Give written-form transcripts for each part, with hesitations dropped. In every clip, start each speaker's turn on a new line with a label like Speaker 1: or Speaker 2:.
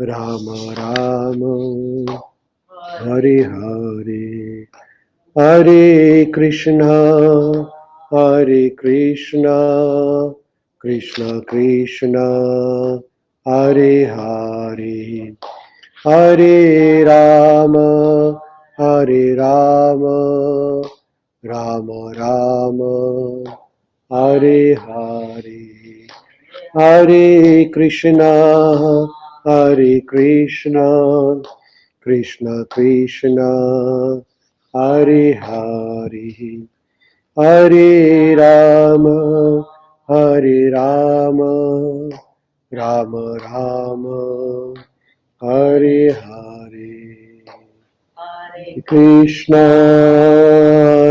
Speaker 1: Rama Rama, Hare Hare, Hare Krishna, Hare Krishna, Krishna Krishna, Hare Hare, Hare Rama, Hare Rama, Rama Rama, Hare Hare, Hare Krishna, Hare Krishna, Krishna Krishna, Hare Hare, Hare Rama, Hare Rama, Rama Rama, Hare Hare. Krishna,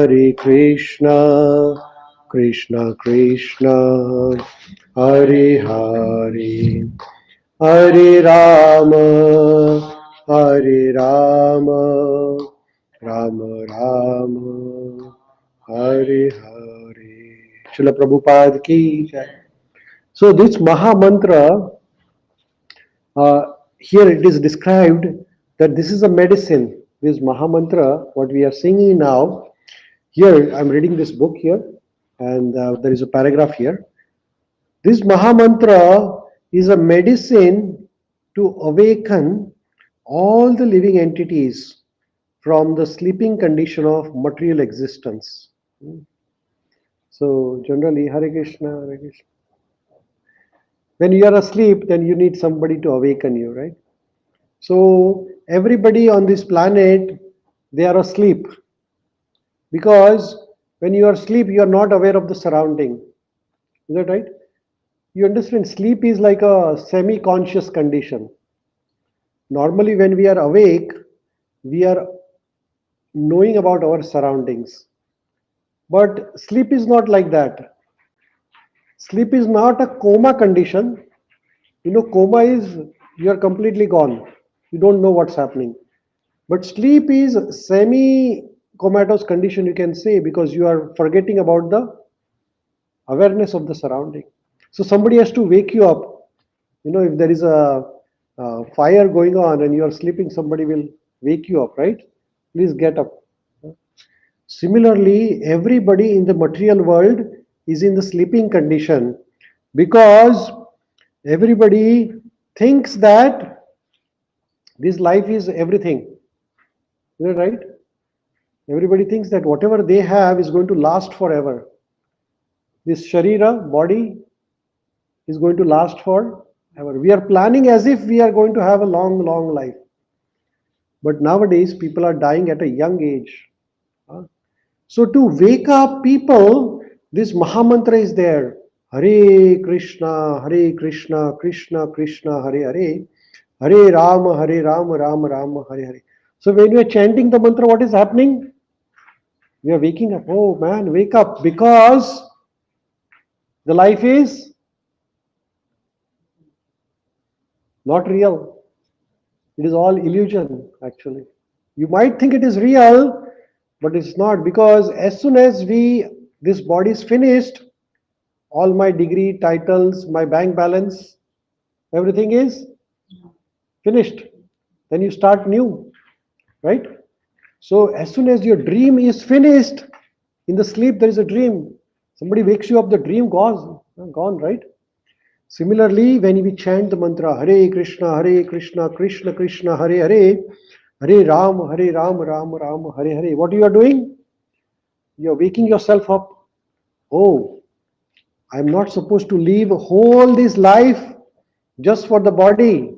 Speaker 1: Hare Krishna, Krishna Krishna, Hare Hare, Hare Rama, Hare Rama, Rama Rama, Hare Hare. Srila Prabhupada ki jai. So this Maha Mantra, here it is described that this is a medicine. This Maha Mantra, what we are singing now, here I'm reading this book here, and there is a paragraph here. This Maha Mantra is a medicine to awaken all the living entities from the sleeping condition of material existence. So generally, Hare Krishna, Hare Krishna. When you are asleep, then you need somebody to awaken you, right? So everybody on this planet, they are asleep, because when you are asleep, you are not aware of the surrounding. Is that right? You understand, sleep is like a semi-conscious condition. Normally, when we are awake, we are knowing about our surroundings. But sleep is not like that. Sleep is not a coma condition. You know, coma is you are completely gone. You don't know what's happening. But sleep is semi-comatose condition, you can say, because you are forgetting about the awareness of the surrounding. So somebody has to wake you up. You know, if there is a fire going on and you are sleeping, somebody will wake you up, right? Please get up. Similarly, everybody in the material world is in the sleeping condition, because everybody thinks that this life is everything. Is that right? Everybody thinks that whatever they have is going to last forever. This Sharira, body, is going to last forever. We are planning as if we are going to have a long, long life. But nowadays, people are dying at a young age. So to wake up people, this Mahamantra is there. Hare Krishna, Hare Krishna, Krishna Krishna, Hare Hare, Hare Rama, Rama Rama, Hare Hare. So when we are chanting the mantra, what is happening? We are waking up. Oh man, wake up, because the life is not real. It is all illusion, actually. You might think it is real, but it's not, because as soon as this body is finished, all my degree, titles, my bank balance, everything is finished. Then you start new, right? So as soon as your dream is finished, in the sleep there is a dream. Somebody wakes you up, the dream gone, right? Similarly, when we chant the mantra Hare Krishna, Krishna Krishna, Hare Hare, Hare Ram, Ram Ram, Hare Hare, what you are doing? You are waking yourself up. Oh, I'm not supposed to live whole this life just for the body,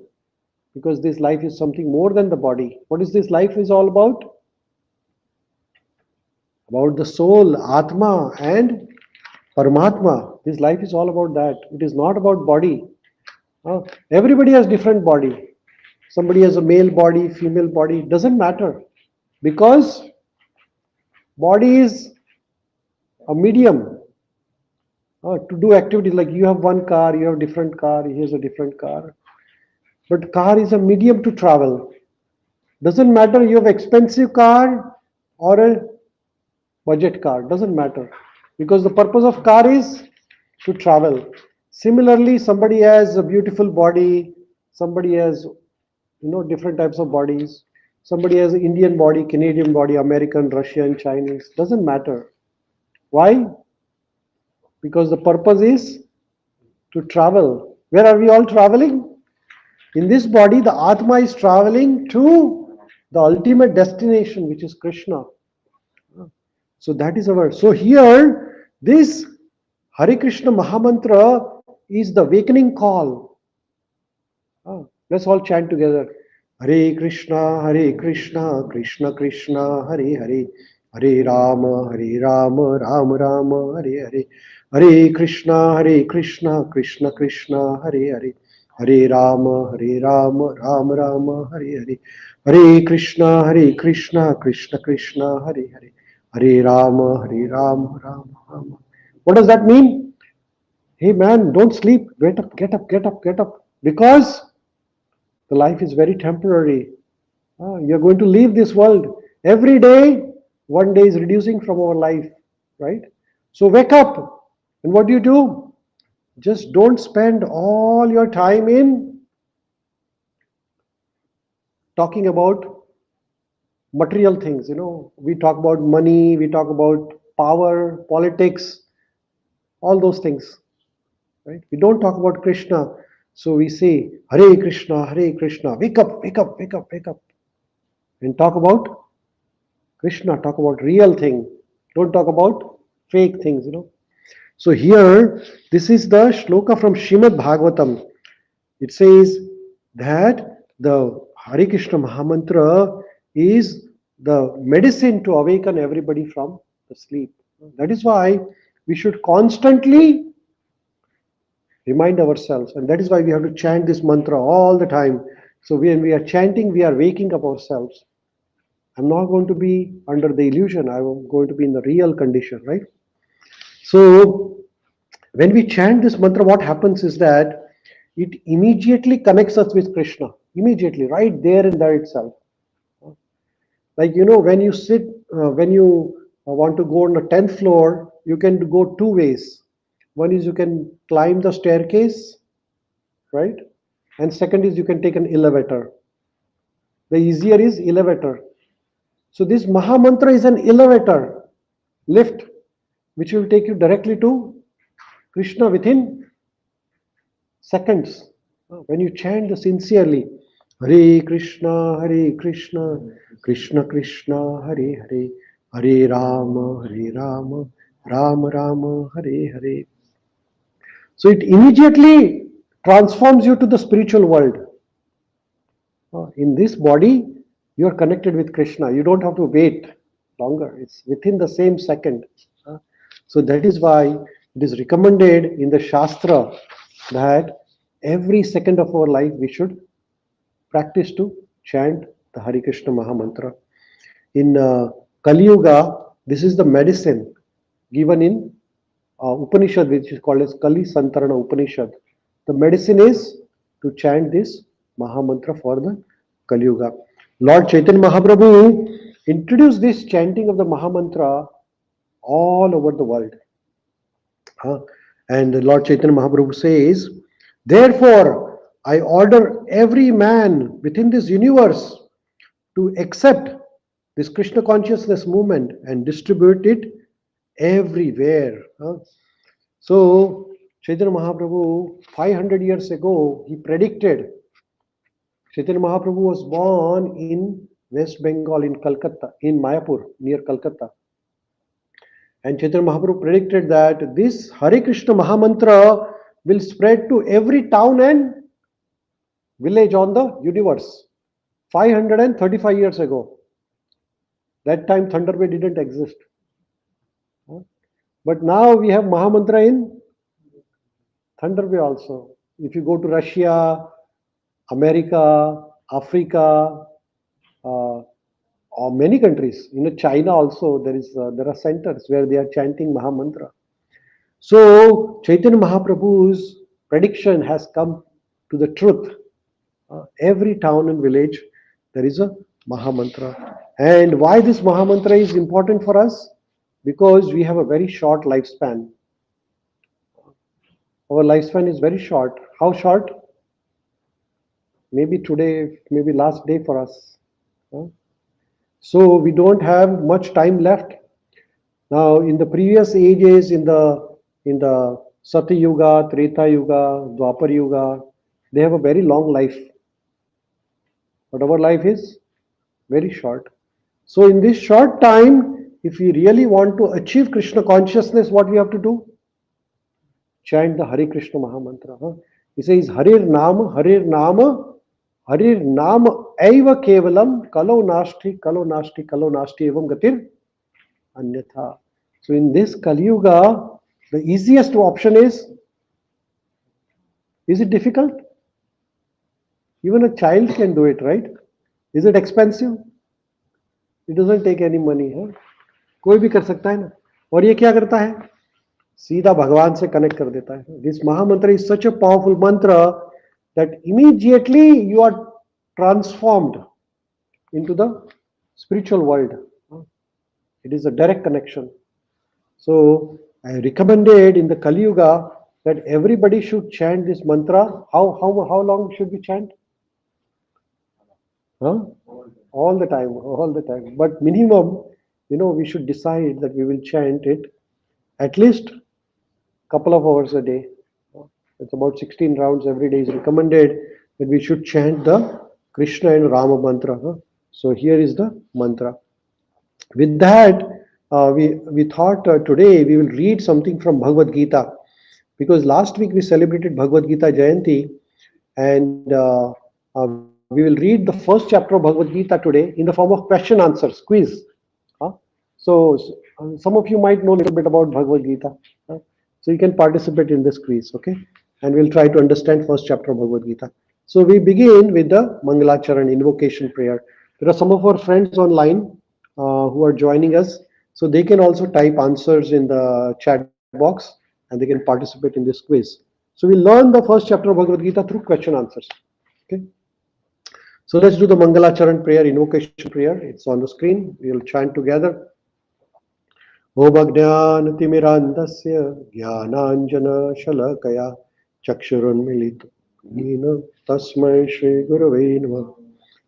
Speaker 1: because this life is something more than the body. What is this life is all about? About the soul, Atma and Paramatma. This life is all about that. It is not about body. Everybody has different body. Somebody has a male body, female body. It doesn't matter, because body is a medium to do activities. Like you have one car, you have different car, he has a different car. But car is a medium to travel. Doesn't matter you have expensive car or a budget car. Doesn't matter, because the purpose of car is to travel. Similarly, somebody has a beautiful body, somebody has different types of bodies. Somebody has an Indian body, Canadian body, American, Russian, Chinese. Doesn't matter. Why? Because the purpose is to travel. Where are we all traveling? In this body, the Atma is traveling to the ultimate destination, which is Krishna. So that is our. So here, this Hare Krishna Mahamantra is the awakening call. Let's all chant together. Hare Krishna, Krishna Krishna, Hare Hare, Hare Rama, Rama Rama, Hare Hare, Hare Krishna, Krishna Krishna, Hare Hare, Hare Rama, Rama Rama, Hare Hare, Hare Krishna, Krishna Krishna, Hare Hare, Hare Rama, Rama Rama. What does that mean? Hey man, don't sleep. Get up, get up, get up, get up. Because the life is very temporary. You're going to leave this world. Every day, one day is reducing from our life, right? So wake up. And what do? Just don't spend all your time in talking about material things. We talk about money, we talk about power, politics, all those things, right? We don't talk about Krishna. So we say, Hare Krishna, wake up, wake up, wake up, wake up. And talk about Krishna, talk about real thing. Don't talk about fake things. So here, this is the shloka from Srimad Bhagavatam. It says that the Hare Krishna Mahamantra is the medicine to awaken everybody from the sleep. That is why we should constantly remind ourselves, and that is why we have to chant this mantra all the time. So when we are chanting, we are waking up ourselves. I'm not going to be under the illusion. I'm going to be in the real condition, right? So when we chant this mantra, what happens is that it immediately connects us with Krishna. Immediately, right there and there itself. Like, when you sit, when you want to go on the 10th floor, you can go two ways. One is you can climb the staircase, right? And second is you can take an elevator. The easier is elevator. So this Mahamantra is an elevator, lift, which will take you directly to Krishna within seconds. When you chant the sincerely, Hare Krishna, Krishna Krishna, Hare Hare, Hare Rama, Rama Rama, Hare Hare. So it immediately transforms you to the spiritual world. In this body, you are connected with Krishna. You don't have to wait longer. It's within the same second. So that is why it is recommended in the Shastra that every second of our life we should practice to chant the Hare Krishna Mahamantra. In Kali Yuga, this is the medicine given in Upanishad, which is called as Kali Santarana Upanishad. The medicine is to chant this Mahamantra for the Kali Yuga. Lord Chaitanya Mahaprabhu introduced this chanting of the Mahamantra all over the world. And Lord Chaitanya Mahaprabhu says, therefore, I order every man within this universe to accept this Krishna consciousness movement and distribute it everywhere. So, Chaitanya Mahaprabhu, 500 years ago, he predicted. Chaitanya Mahaprabhu was born in West Bengal, in Calcutta, in Mayapur, near Calcutta. And Chaitanya Mahaprabhu predicted that this Hare Krishna Mahamantra will spread to every town and village on the universe. 535 years ago. That time Thunder Bay didn't exist. But now we have Mahamantra in Thunder Bay also. If you go to Russia, America, Africa, or many countries, China also, there are centers where they are chanting Mahamantra. So Chaitanya Mahaprabhu's prediction has come to the truth. Every town and village there is a Mahamantra. And why this Mahamantra is important for us? Because we have a very short lifespan. Our lifespan is very short. How short? maybe today, maybe last day for us. Huh? So we don't have much time left. Now, in the previous ages, in the Satya Yuga, Treta Yuga, Dwapar Yuga, they have a very long life. But our life is very short. So, in this short time, if we really want to achieve Krishna consciousness, what we have to do? Chant the Hare Krishna Mahamantra. Huh? He says, Harir Nama, Harir Nama, Harir Nama Eva Kevalam, Kalo Nashti, Kalo Nashti, Kalo Nashti Evam Gatir Anyatha. So in this Kali Yuga, the easiest option is it difficult? Even a child can do it, right? Is it expensive? It doesn't take any money. Huh? कोई भी कर सकता है ना. और ये क्या करता है? सीधा भगवान से कनेक्ट कर देता है. This Mahamantra is such a powerful mantra that immediately you are transformed into the spiritual world. It is a direct connection. So I recommended in the Kali Yuga that everybody should chant this mantra. How long should we chant? Huh? All the time, all the time. But minimum, we should decide that we will chant it at least couple of hours a day. It's about 16 rounds every day is recommended that we should chant the Krishna and Rama mantra. Huh? So here is the mantra. With that, we thought today we will read something from Bhagavad Gita, because last week we celebrated Bhagavad Gita Jayanti, and we will read the first chapter of Bhagavad Gita today in the form of question answers quiz. Huh? So some of you might know a little bit about Bhagavad Gita, huh? So you can participate in this quiz, okay? And we'll try to understand first chapter of Bhagavad Gita. So we begin with the Mangalacharan invocation prayer. There are some of our friends online who are joining us, so they can also type answers in the chat box and they can participate in this quiz. So we learn the first chapter of Bhagavad Gita through question answers. Okay. So let's do the Mangalacharan prayer, invocation prayer. It's on the screen. We will chant together. Om Ajnanatimirandasya Jnananjana Shalakaya Chakshurunmilitam Yena Tasmai Shri Gurave Namah.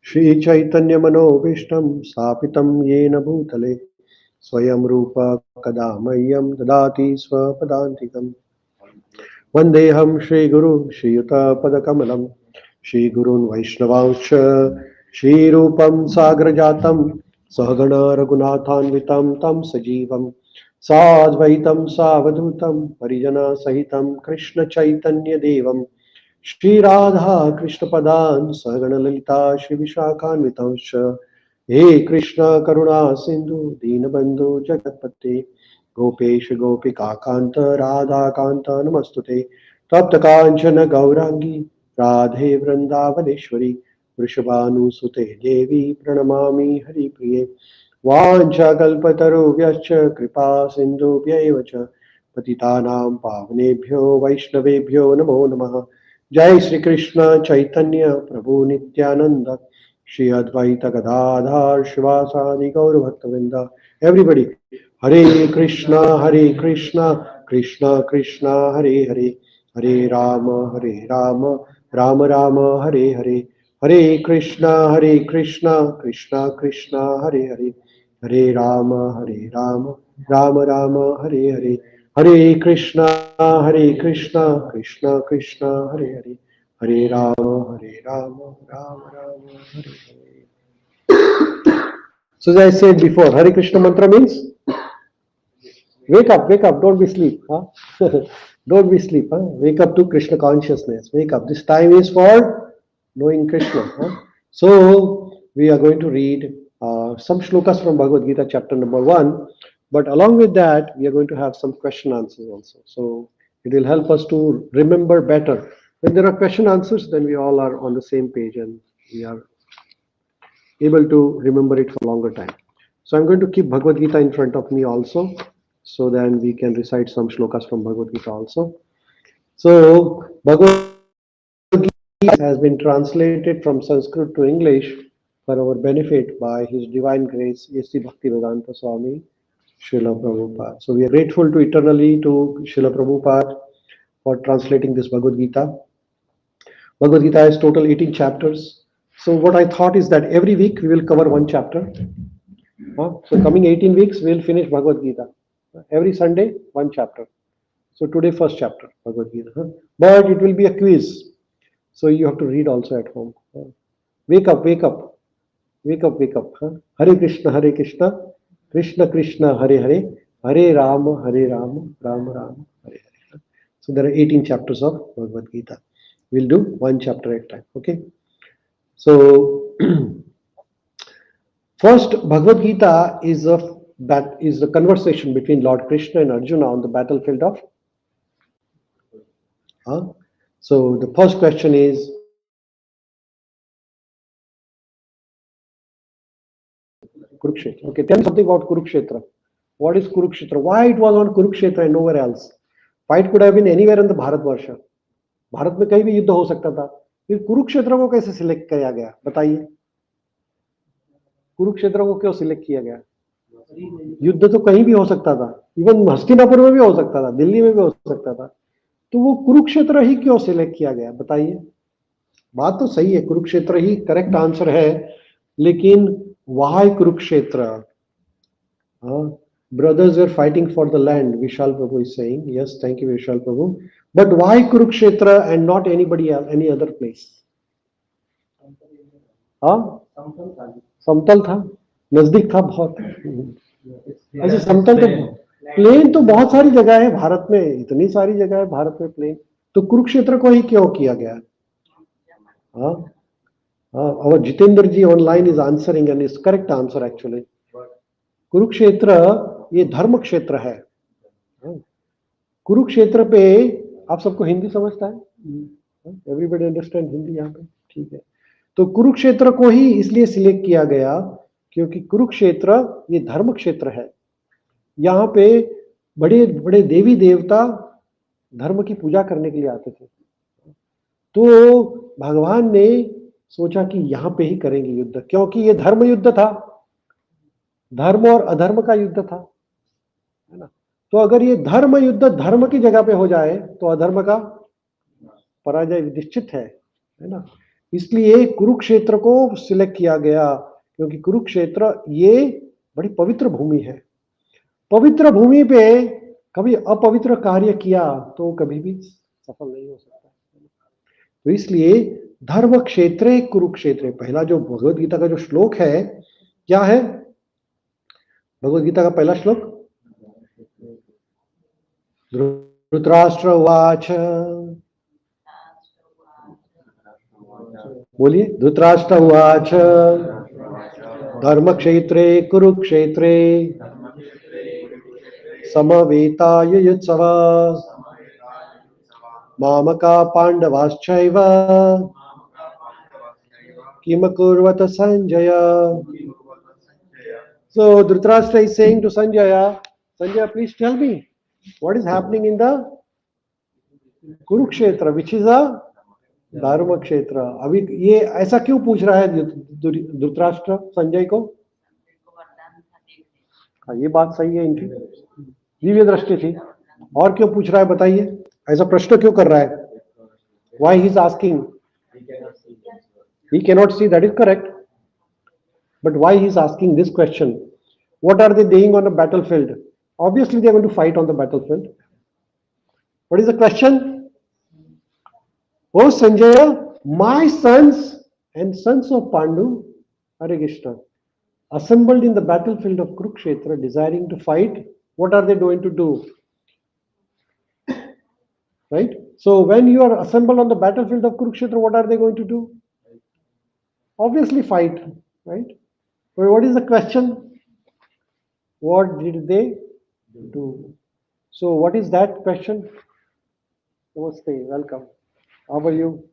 Speaker 1: Shri Chaitanya Manobishtam Sapitam Yena Bhutale Swayam Rupa Kadamayyam Dadati Swapadantikam Vandeham Shri Guru Shri Yuta Padakamalam Shri Gurun Vaishnavanscha Shri Rupam Sagrajatam Sahagana Raghunathanvitam Tam Sajivam Sadvaitam Savadhutam Parijana Sahitam Krishna Chaitanya Devam Shri Radha Krishna Padan Sahagana Lalita Shri Vishakhanvitamscha He Krishna Karuna Sindhu Dinabandhu Jagatpate Gopesh Gopika Kanta Radha Kanta Namastute Tapta Kanchana Gaurangi Radhe Vrindavaneshwari Vrishabhanu Sute Devi Pranamami Hari Priye Vancha Kalpataru Vyascha Kripa Sindhu Vyayevacha Patitanam Pavnebhyo Vaishnavebhyo Namo Namaha Jai Sri Krishna Chaitanya Prabhu Nityananda Shri Advaita Gadadhar Shivasadi Gaura Bhaktavinda. Everybody, Hare Krishna, Krishna Krishna, Hare Hare, Hare Rama, Rama Rama, Hare Hare, Hare Krishna, Krishna Krishna, Hare Hare, Hare Rama, Rama Rama, Hare Hare, Hare Krishna, Krishna Krishna, Hare Hare, Hare Rama, Rama Rama, Hare Hare. So as I said before, Hare Krishna mantra means wake up, don't be asleep. Huh? Don't be asleep. Huh? Wake up to Krishna consciousness. Wake up. This time is for knowing Krishna. Huh? So we are going to read some shlokas from Bhagavad Gita chapter number 1. But along with that, we are going to have some question answers also. So it will help us to remember better. When there are question answers, then we all are on the same page and we are able to remember it for a longer time. So I'm going to keep Bhagavad Gita in front of me also, so then we can recite some shlokas from Bhagavad Gita also. So Bhagavad Gita has been translated from Sanskrit to English for our benefit by His Divine Grace, A.C. Bhaktivedanta Swami, Srila Prabhupada. So we are grateful to eternally to Srila Prabhupada for translating this Bhagavad Gita. Bhagavad Gita has total 18 chapters. So what I thought is that every week we will cover one chapter. So coming 18 weeks, we will finish Bhagavad Gita. Every Sunday, one chapter. So today, first chapter, Bhagavad Gita. But it will be a quiz. So you have to read also at home. Wake up, wake up, wake up, wake up. Hare Krishna, Krishna Krishna, Hare Hare, Hare Rama, Rama Rama, Hare Hare. So there are 18 chapters of Bhagavad Gita. We'll do one chapter at a time. Okay. So first, Bhagavad Gita is the conversation between Lord Krishna and Arjuna on the battlefield of. So the first question is, Kurukshetra. Okay, tell me something about Kurukshetra. What is Kurukshetra? Why it was on Kurukshetra and nowhere else? Fight could have been anywhere in the Bharatvarsha. Bharat में कहीं भी युद्ध हो सकता था, फिर कुरुक्षेत्र को कैसे सिलेक्ट किया गया? बताइए, कुरुक्षेत्र को क्यों सिलेक्ट किया गया? युद्ध तो कहीं भी हो सकता था, इवन हस्तिनापुर में भी हो सकता था, दिल्ली में भी हो सकता था, तो वो कुरुक्षेत्र ही क्यों सिलेक्ट किया गया? बताइए. बात तो सही है, कुरुक्षेत्र ही करेक्ट आंसर है, लेकिन why Kurukshetra? Brothers were fighting for the land, Vishal Prabhu is saying. Yes, thank you, Vishal Prabhu. But why Kurukshetra and not anybody else, any other place? समतल था, नजदीक था बहुत. ऐसे समतल तो प्लेन तो बहुत सारी जगह है भारत में, इतनी सारी जगह है भारत में प्लेन, तो कुरुक्षेत्र को ही क्यों किया गया? Our Jitendra ji online is answering and is correct answer actually. Kurukshetra ये धर्म क्षेत्र है. कुरुक्षेत्र पे आप सबको हिंदी समझता है? एवरीबडी अंडरस्टैंड हिंदी यहाँ पे? ठीक है. तो कुरुक्षेत्र को ही इसलिए सिलेक्ट किया गया क्योंकि कुरुक्षेत्र ये धर्म क्षेत्र है. यहाँ पे बड़े बड़े देवी देवता धर्म की पूजा करने के लिए आते थे. तो भगवान ने सोचा कि यहाँ पे ही करेंगे युद्ध, क्योंकि ये धर्म युद्ध था, धर्म और अधर्म का युद्ध था, है ना. तो अगर ये धर्म युद्ध धर्म की जगह पे हो जाए तो अधर्म का पराजय निश्चित है ना. इसलिए कुरुक्षेत्र को सिलेक्ट किया गया क्योंकि कुरुक्षेत्र ये बड़ी पवित्र भूमि है. पवित्र भूमि पे कभी अपवित्र कार्य किया तो कभी भी सफल नहीं हो सकता. तो इसलिए धर्म क्षेत्रे कुरुक्षेत्रे, पहला जो भगवद गीता का जो श्लोक है, क्या है भगवद गीता का पहला श्लोक? धृतराष्ट्र उवाच, बोलिए. धृतराष्ट्र उवाच धर्म क्षेत्रे कुरुक्षेत्रे समवेतायुयुत्सव मामका पांडवाश्चैव किम कुर्वत Sanjaya. So Dhritarashtra is saying to Sanjaya, Sanjaya, please tell me what is happening in the Kurukshetra, which is a Dharma Kshetra. अभी ये ऐसा क्यों पूछ रहा है धृतराष्ट्र संजय को? हाँ, ये बात सही है, इनकी दिव्य दृष्टि थी. और क्यों पूछ रहा है बताइए, ऐसा प्रश्न क्यों कर रहा है? Why he is asking? He cannot see, that is correct. But why he is asking this question? What are they doing on a battlefield? Obviously they are going to fight on the battlefield. What is the question? Oh Sanjaya, my sons and sons of Pandu, Hare Krishna, assembled in the battlefield of Kurukshetra desiring to fight. What are they going to do? Right? So when you are assembled on the battlefield of Kurukshetra, what are they going to do? Obviously fight, right? But what is the question? What did they do? So what is that question? Namaste, welcome. How are you?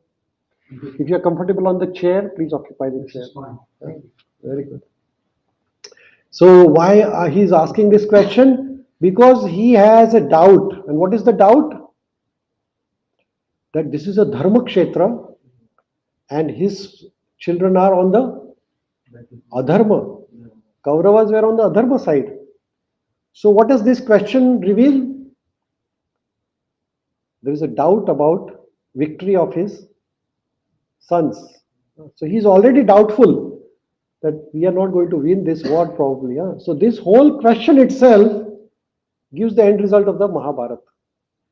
Speaker 1: If you are comfortable on the chair, please occupy the chair. Right? Very good. So why he is asking this question? Because he has a doubt. And what is the doubt? That this is a Dharma Kshetra and his children are on the Adharma. Kauravas were on the Adharma side. So what does this question reveal? There is a doubt about victory of his sons. So he's already doubtful that we are not going to win this war probably. So this whole question itself gives the end result of the Mahabharata,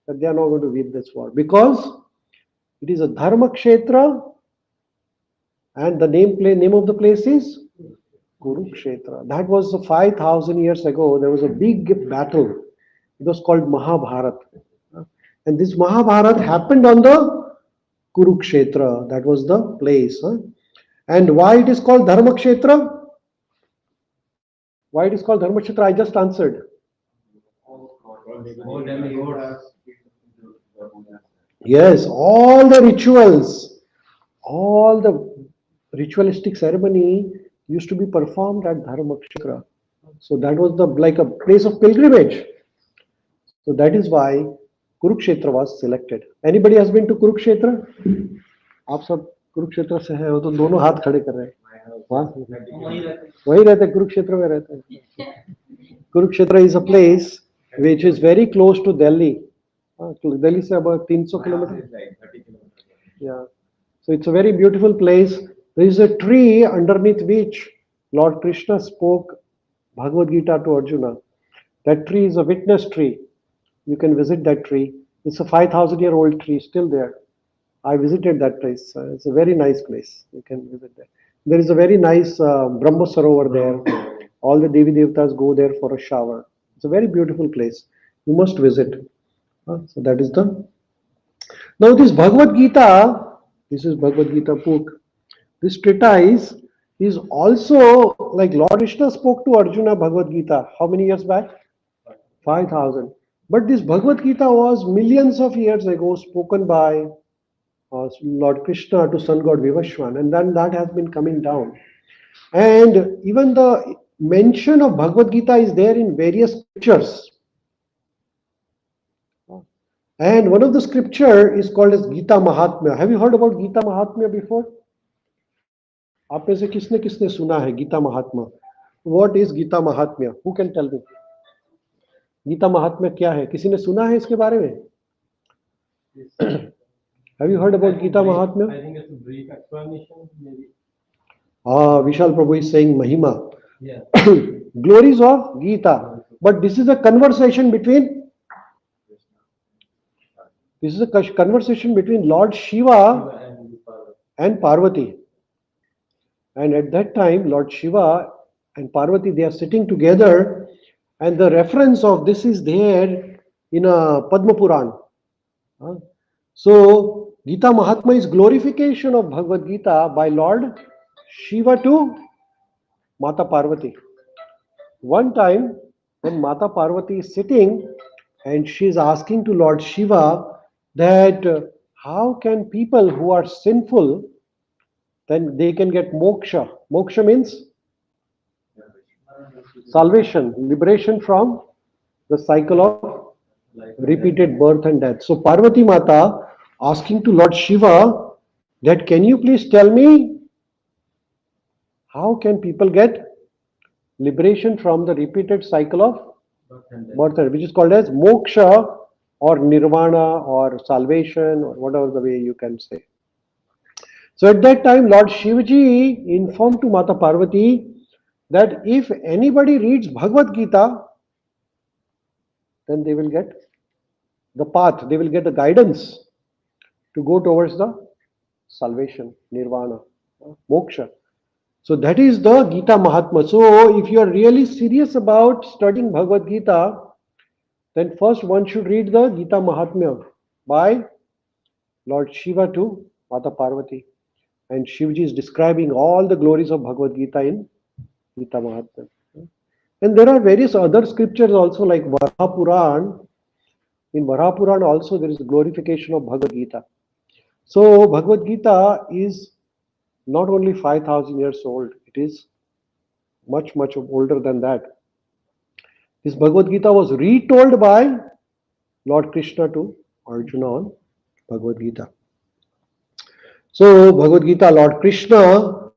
Speaker 1: that they are not going to win this war because it is a Dharma Kshetra and the name of the place is Kurukshetra. That was 5,000 years ago. There was a big battle. It was called Mahabharata. And this Mahabharata happened on the Kurukshetra. That was the place. And why it is called Dharmakshetra? Why it is called Dharmakshetra? I just answered. Yes, all the ritualistic ceremony used to be performed at Dharmakshetra. So that was the like a place of pilgrimage. So that is why Kurukshetra was selected. Anybody has been to Kurukshetra? आप सब कुरुक्षेत्र से है, वो तो दोनों हाथ खड़े कर रहे हैं. वही रहते कुरुक्षेत्र में रहते हैं. Kurukshetra is a place which is very close to Delhi. Delhi से about 300 kilometers. Yeah. So it's a very beautiful place. There is a tree underneath which Lord Krishna spoke Bhagavad Gita to Arjuna. That tree is a witness tree. You can visit that tree. It's a 5,000-year-old tree, still there. I visited that place. It's a very nice place. You can visit there. There is a very nice Brahma Sarovar there. All the Devi Devtas go there for a shower. It's a very beautiful place. You must visit. So that is the. Now this Bhagavad Gita, this is Bhagavad Gita book. This treatise is also like Lord Krishna spoke to Arjuna Bhagavad Gita. How many years back? 5,000. But this Bhagavad Gita was millions of years ago spoken by Lord Krishna to sun god Vivaswan, and then that has been coming down. And even the mention of Bhagavad Gita is there in various scriptures. And one of the scripture is called as Gita Mahatmya. Have you heard about Gita Mahatmya before? आप में से किसने किसने सुना है गीता महात्म्य? What is Gita Mahatmya? Who can tell me? Gita महात्म्य क्या है? किसी ने सुना है इसके बारे में? Have you heard about Gita Mahatmya?
Speaker 2: I think it's a brief explanation, maybe.
Speaker 1: Vishal Prabhu is saying Mahima.
Speaker 2: Yeah.
Speaker 1: Glories of Gita. But this is a conversation between Lord Shiva and Parvati. And at that time, Lord Shiva and Parvati, they are sitting together, and the reference of this is there in a Padma Puran. So, Gita Mahatma is glorification of Bhagavad Gita by Lord Shiva to Mata Parvati. One time, when Mata Parvati is sitting and she is asking to Lord Shiva that how can people who are sinful, then they can get moksha. Moksha means salvation, liberation from the cycle of repeated birth and death. So Parvati Mata asking to Lord Shiva that can you please tell me how can people get liberation from the repeated cycle of birth and death, which is called as moksha or nirvana or salvation or whatever the way you can say. So at that time Lord Shivaji informed to Mata Parvati that if anybody reads Bhagavad Gita, then they will get the path, they will get the guidance to go towards the salvation, nirvana, moksha. So that is the Gita Mahatma. So if you are really serious about studying Bhagavad Gita, then first one should read the Gita Mahatmya by Lord Shiva to Mata Parvati. And Shivji is describing all the glories of Bhagavad Gita in Gita Mahatmya. And there are various other scriptures also like Varaha Puran. In Varaha Puran also there is a glorification of Bhagavad Gita. So Bhagavad Gita is not only 5,000 years old, it is much, much older than that. This Bhagavad Gita was retold by Lord Krishna to Arjuna on Bhagavad Gita. So Bhagavad Gita, Lord Krishna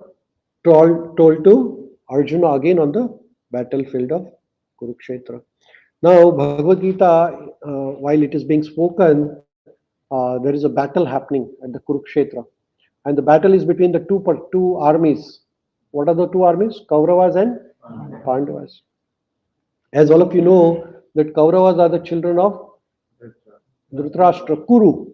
Speaker 1: told to Arjuna again on the battlefield of Kurukshetra. Now Bhagavad Gita, while it is being spoken, there is a battle happening at the Kurukshetra. and the battle is between the two armies. What are the two armies? Kauravas and Pandavas. As all of you know, that Kauravas are the children of Dhritarashtra, Kuru.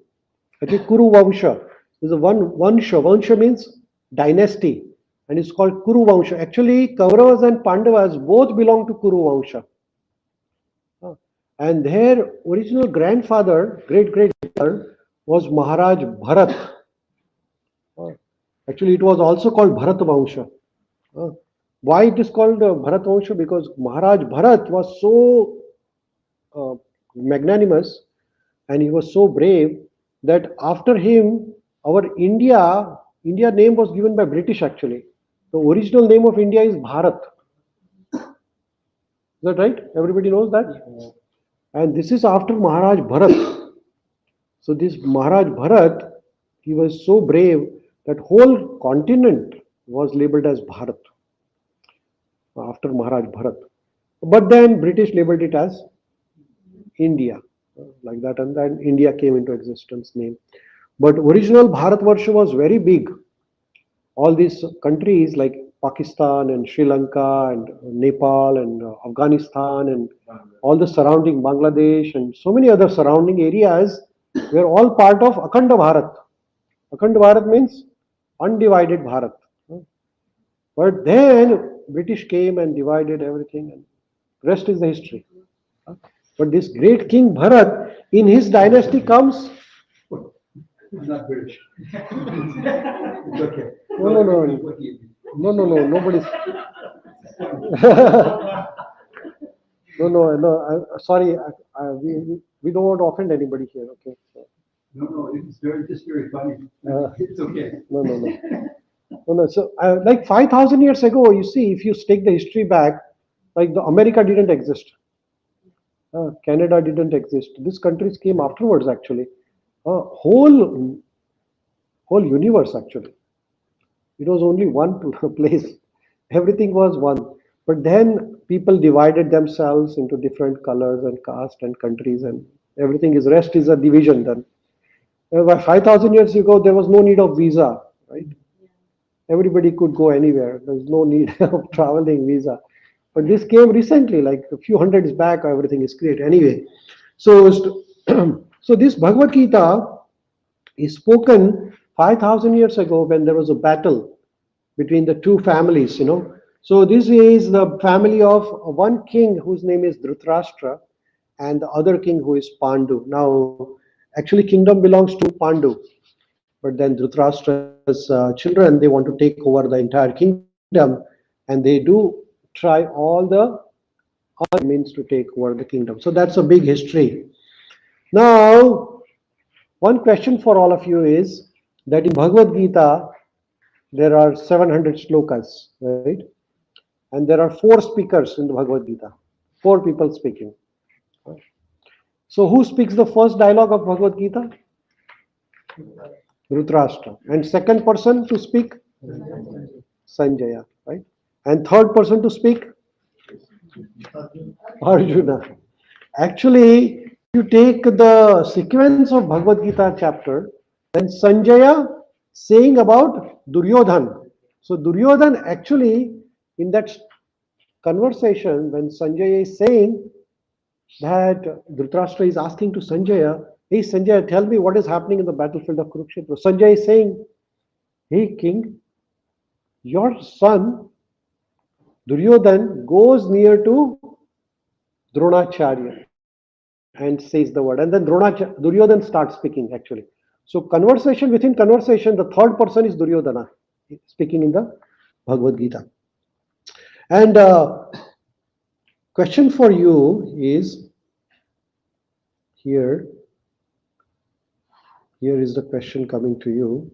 Speaker 1: Okay, Kuru Vansha. This is one Vansha. Vansha means dynasty, and it's called Kuru Vansha. Actually, Kauravas and Pandavas both belong to Kuru Vansha. And their original grandfather, great grandfather, was Maharaj Bharat. Actually, it was also called Bharat Vansha. Why it is called Bharat Vansha? Because Maharaj Bharat was so magnanimous and he was so brave that after him, our India name was given by British actually. The original name of India is Bharat. Is that right? Everybody knows that? And this is after Maharaj Bharat. So this Maharaj Bharat, he was so brave that whole continent was labeled as Bharat after Maharaj Bharat. But then British labeled it as India, like that, and then India came into existence name. But original Bharatvarsha was very big. All these countries like Pakistan and Sri Lanka and Nepal and Afghanistan and all the surrounding Bangladesh and so many other surrounding areas were all part of Akhanda Bharat. Akhanda Bharat means undivided Bharat. But then British came and divided everything, and rest is the history. But this great King Bharat, in his dynasty comes.
Speaker 2: I'm not British. It's okay.
Speaker 1: No, nobody's. No. Sorry, we don't want to offend anybody here. Okay. So,
Speaker 2: No, it's just very funny. It's okay.
Speaker 1: No. So, like 5,000 years ago, you see, if you take the history back, like the America didn't exist, Canada didn't exist. These countries came afterwards, actually. Whole universe, actually. It was only one place. Everything was one. But then people divided themselves into different colors and caste and countries, and everything is rest is a division then. 5,000 years ago, there was no need of visa, right? Everybody could go anywhere. There's no need of traveling visa. But this came recently, like a few hundreds back, everything is created. Anyway, so, so this Bhagavad Gita is spoken 5,000 years ago when there was a battle between the two families, So this is the family of one king whose name is Dhritarashtra and the other king who is Pandu. Now, actually kingdom belongs to Pandu, but then Dhritarashtra's children, they want to take over the entire kingdom, and they do try all the means to take over the kingdom. So that's a big history. Now, one question for all of you is that in Bhagavad Gita, there are 700 slokas, right? And there are 4 speakers in the Bhagavad Gita, 4 people speaking. So who speaks the first dialogue of Bhagavad Gita? Dhritarashtra. And second person to speak? Sanjaya, right? And third person to speak? Arjuna. Actually, if you take the sequence of Bhagavad Gita chapter, then Sanjaya saying about Duryodhan. So Duryodhan actually in that conversation when Sanjaya is saying that Dhritarashtra is asking to Sanjaya, hey Sanjaya, tell me what is happening in the battlefield of Kurukshetra. Sanjaya is saying, hey king, your son Duryodhan goes near to Dronacharya and says the word, and then Duryodhan starts speaking actually. So conversation within conversation, the third person is Duryodhana speaking in the Bhagavad Gita. And question for you is here is the question coming to you.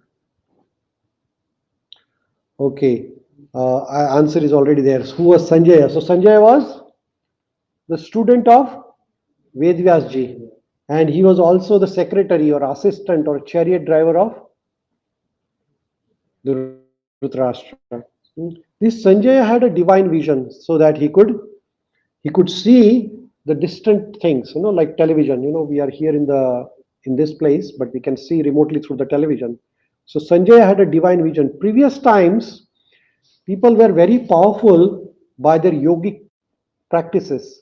Speaker 1: Okay, answer is already there. Who was Sanjaya? So Sanjaya was the student of Vedvyas ji, and he was also the secretary or assistant or chariot driver of Dhritarashtra. This Sanjaya had a divine vision so that he could see the distant things, like television. We are here in this place, but we can see remotely through the television. So Sanjay had a divine vision. Previous times, people were very powerful by their yogic practices.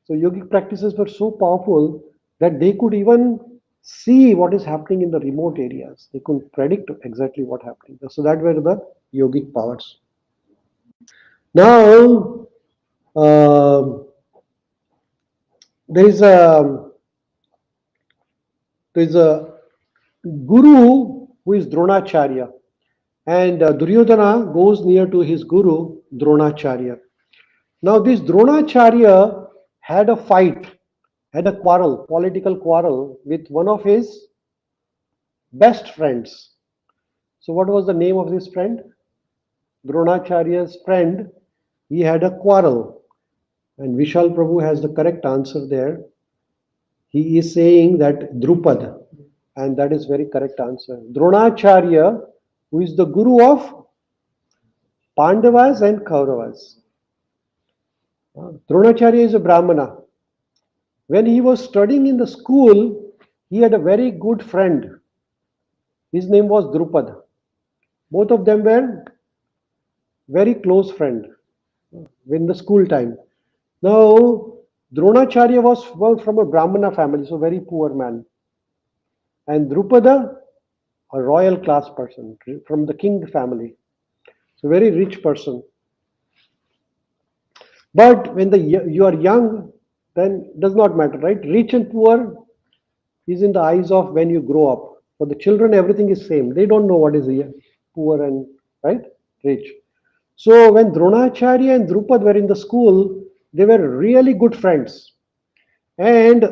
Speaker 1: So yogic practices were so powerful that they could even see what is happening in the remote areas. They could predict exactly what happening. So that were the yogic powers. Now, um there is a guru who is Dronacharya, and Duryodhana goes near to his guru Dronacharya. Now, this Dronacharya had a fight, had a quarrel, political quarrel with one of his best friends. So, what was the name of this friend? Dronacharya's friend. He had a quarrel, and Vishal Prabhu has the correct answer there. He is saying that Drupad, and that is very correct answer. Dronacharya, who is the guru of Pandavas and Kauravas. Dronacharya is a Brahmana. When he was studying in the school, he had a very good friend. His name was Drupad. Both of them were very close friend in the school time. Now, Dronacharya was from a Brahmana family, so very poor man. And Drupada, a royal class person from the king family, so very rich person. But when you are young, then it does not matter, right? Rich and poor is in the eyes of when you grow up. For the children, everything is same. They don't know what is poor and right rich. So when Dronacharya and Drupad were in the school, they were really good friends. And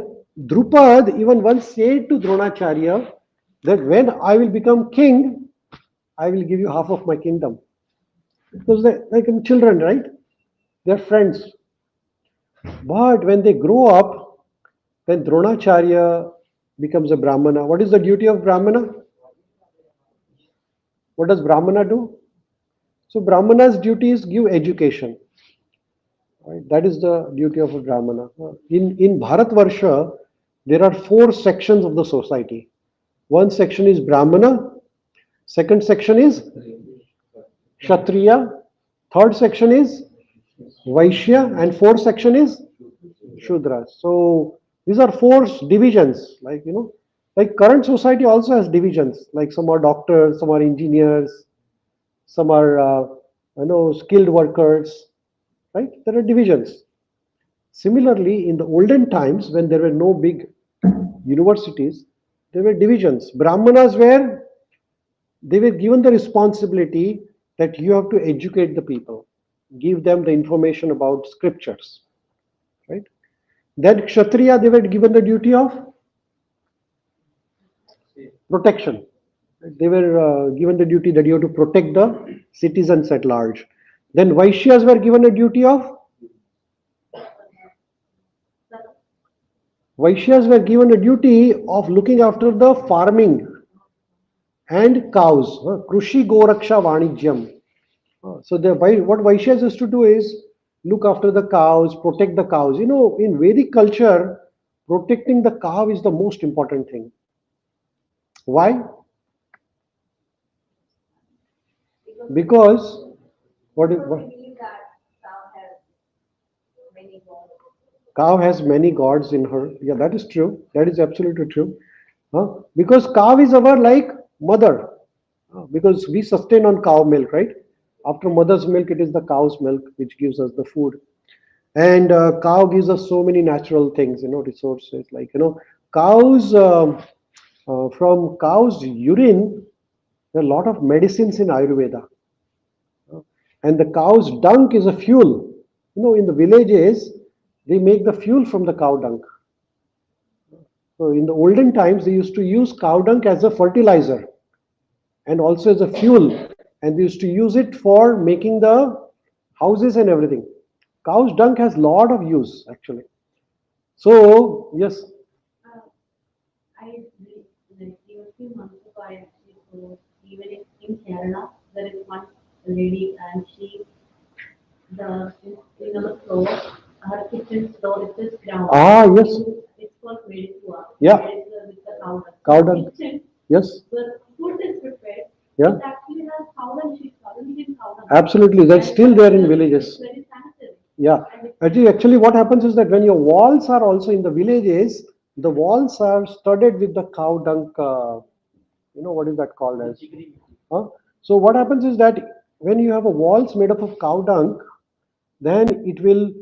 Speaker 1: Drupad even once said to Dronacharya that when I will become king, I will give you half of my kingdom. Because they like children, right? They're friends. But when they grow up, when Dronacharya becomes a Brahmana, what is the duty of Brahmana? What does Brahmana do? So Brahmana's duty is give education. Right? That is the duty of a Brahmana. In Bharatvarsha, there are four sections of the society. One section is Brahmana, second section is Kshatriya, third section is Vaishya, and fourth section is Shudra. So these are four divisions. Like current society also has divisions. Like some are doctors, some are engineers, some are skilled workers. Right? There are divisions. Similarly, in the olden times when there were no big universities, there were divisions. Brahmanas they were given the responsibility that you have to educate the people, give them the information about scriptures. Right? Then Kshatriya, they were given the duty of protection. They were given the duty that you have to protect the citizens at large. Then Vaishyas were given a duty of Vaishyas were given a duty of looking after the farming and cows. Krushi Goraksha Vanijyam. So what Vaishyas used to do is look after the cows, protect the cows. In Vedic culture, protecting the cow is the most important thing. Why? Because what cow has many gods in her. Yeah, that is true. That is absolutely true. Because cow is our like mother. Because we sustain on cow milk, right? After mother's milk, it is the cow's milk which gives us the food. And cow gives us so many natural things, resources like cows. From cow's urine, there are a lot of medicines in Ayurveda. And the cow's dung is a fuel. In the villages, they make the fuel from the cow dung. So in the olden times, they used to use cow dung as a fertilizer and also as a fuel. And they used to use it for making the houses and everything. Cow's dung has a lot of use actually. So, yes.
Speaker 3: I like a few months ago, I actually saw even in Kerala, there is one lady and she the the floor, her kitchen floor is just ground.
Speaker 1: Ah, yes.
Speaker 3: It's called Medicua.
Speaker 1: Yeah.
Speaker 3: With the cow dung.
Speaker 1: Cow dung.
Speaker 3: Kitchen,
Speaker 1: Yes.
Speaker 3: the food is prepared
Speaker 1: Yeah,
Speaker 3: It actually has cow dung, sheep cow dung, sheep cow dung.
Speaker 1: absolutely. That's
Speaker 3: And
Speaker 1: still there in
Speaker 3: it's
Speaker 1: villages.
Speaker 3: very sanitary.
Speaker 1: Yeah.
Speaker 3: And it's
Speaker 1: Actually, what happens is that when your walls are also in the villages, the walls are studded with the cow dung. What is that called as? Huh? So what happens is that when you have a walls made up of cow dung, then it will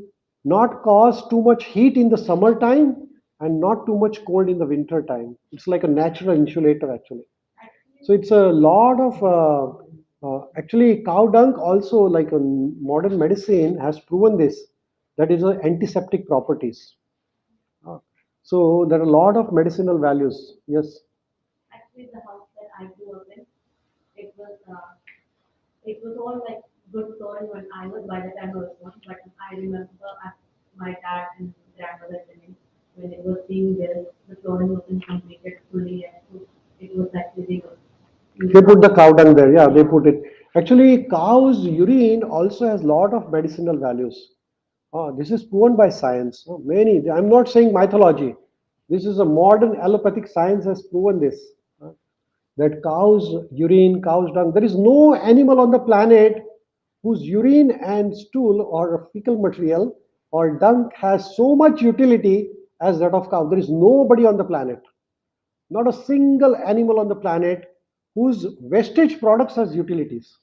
Speaker 1: not cause too much heat in the summertime and not too much cold in the winter time. It's like a natural insulator actually. So
Speaker 3: actually,
Speaker 1: it's a lot of actually cow dung also like a modern medicine has proven this that is a antiseptic properties. Uh, so there are a lot of medicinal values. Yes.
Speaker 3: actually the house that I grew up in, it was uh, it was all like good flooring when I was by the time I was born. But I remember my dad and grandmother telling when it was being built, the flooring wasn't completed fully yet. So it was actually they were
Speaker 1: They
Speaker 3: using
Speaker 1: put the
Speaker 3: cow.
Speaker 1: cow dung there. Yeah, they put it. Actually, cow's urine also has lot of medicinal values. This is proven by science. Many. I'm not saying mythology. This is a modern allopathic science has proven this. That cow's urine, cow's dung. There is no animal on the planet whose urine and stool or fecal material or dung has so much utility as that of cow. There is nobody on the planet, not a single animal on the planet whose vestige products has utilities.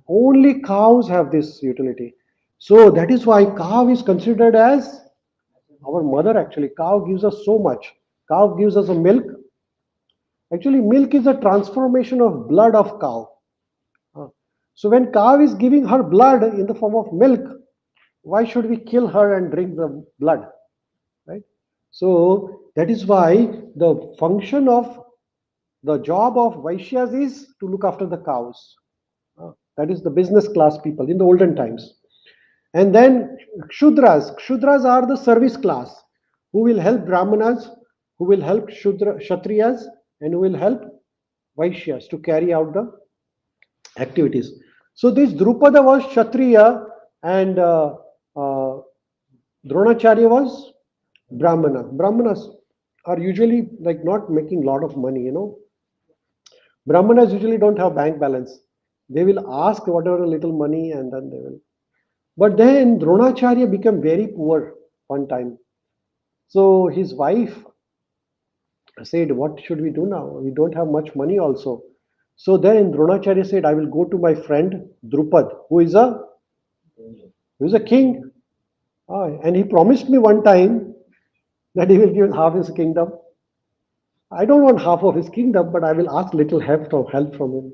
Speaker 1: Only cows have this utility. So that is why cow is considered as our mother actually. Cow gives us so much. Cow gives us a milk. Actually, milk is a transformation of blood of cow. Uh, So when cow is giving her blood in the form of milk, why should we kill her and drink the blood? Right? So that is why the function of the job of Vaishyas is to look after the cows. That is the business class people in the olden times. And then Kshudras are the service class who will help Brahmanas, who will help Kshatriyas, and who will help Vaishyas to carry out the activities. So this Drupada was Kshatriya and uh, Dronacharya was Brahmana. Brahmanas are usually like not making a lot of money. Brahmanas usually don't have bank balance. They will ask whatever little money and then they will. But then Dronacharya became very poor one time. So his wife said, what should we do now? We don't have much money also. So then Dronacharya said, I will go to my friend Drupad, who is a king. And he promised me one time that he will give half his kingdom. I don't want half of his kingdom, but I will ask little help from him.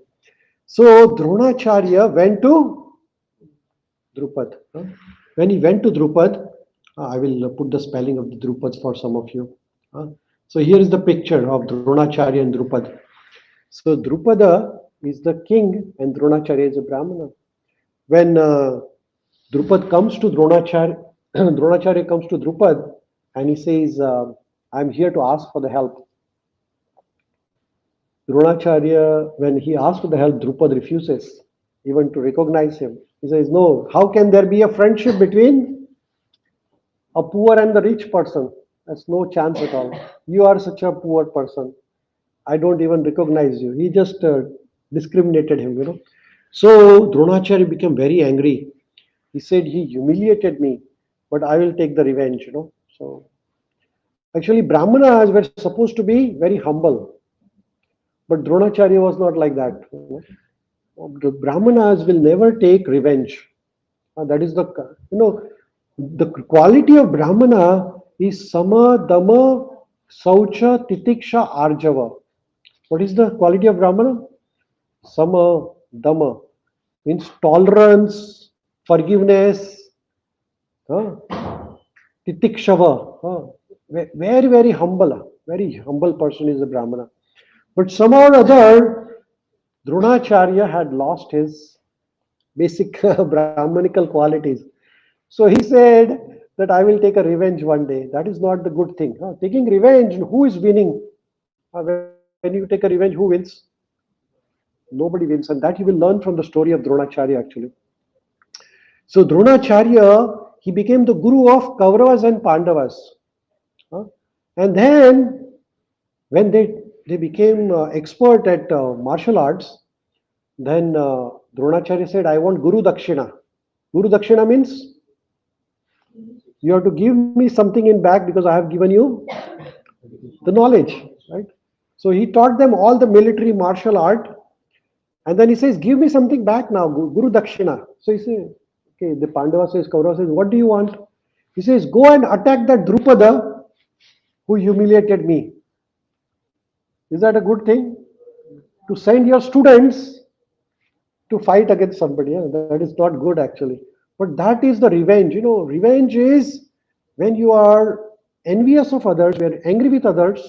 Speaker 1: So Dronacharya went to Drupad. When he went to Drupad, I will put the spelling of the Drupads for some of you. So here is the picture of Dronacharya and Drupad. So Drupada is the king and Dronacharya is a Brahmana. When Drupad comes to Dronacharya, Dronacharya comes to Drupad and he says, I'm here to ask for the help. Dronacharya, when he asks for the help, Drupad refuses even to recognize him. He says, no, how can there be a friendship between a poor and the rich person? There's no chance at all. You are such a poor person. I don't even recognize you. He just discriminated him. So Dronacharya became very angry. He said he humiliated me, but I will take the revenge. So actually, Brahmanas were supposed to be very humble, but Dronacharya was not like that. The Brahmanas will never take revenge. That is the quality of Brahmana is sama, dama, saucha, titiksha, arjava. What is the quality of Brahmana? Sama, dama means tolerance, forgiveness, huh? titikshava. Very, very humble. Very humble person is a Brahmana. But somehow or other, Dronacharya had lost his basic Brahmanical qualities. So he said that I will take a revenge one day. That is not the good thing. Taking revenge, who is winning? When you take a revenge, who wins? Nobody wins. And that you will learn from the story of Dronacharya actually. So Dronacharya, he became the guru of Kauravas and Pandavas. Uh, And then when they they became expert at martial arts, then Dronacharya said, I want Guru Dakshina. Guru Dakshina means you have to give me something in back because I have given you the knowledge, right? So he taught them all the military martial art, and then he says, give me something back now, Guru Dakshina. So he says, okay, the Pandava says, Kaurava says, what do you want? He says, go and attack that Drupada who humiliated me. Is that a good thing? To send your students to fight against somebody. Yeah, that is not good actually. But that is the revenge. Revenge is when you are envious of others, when you're angry with others,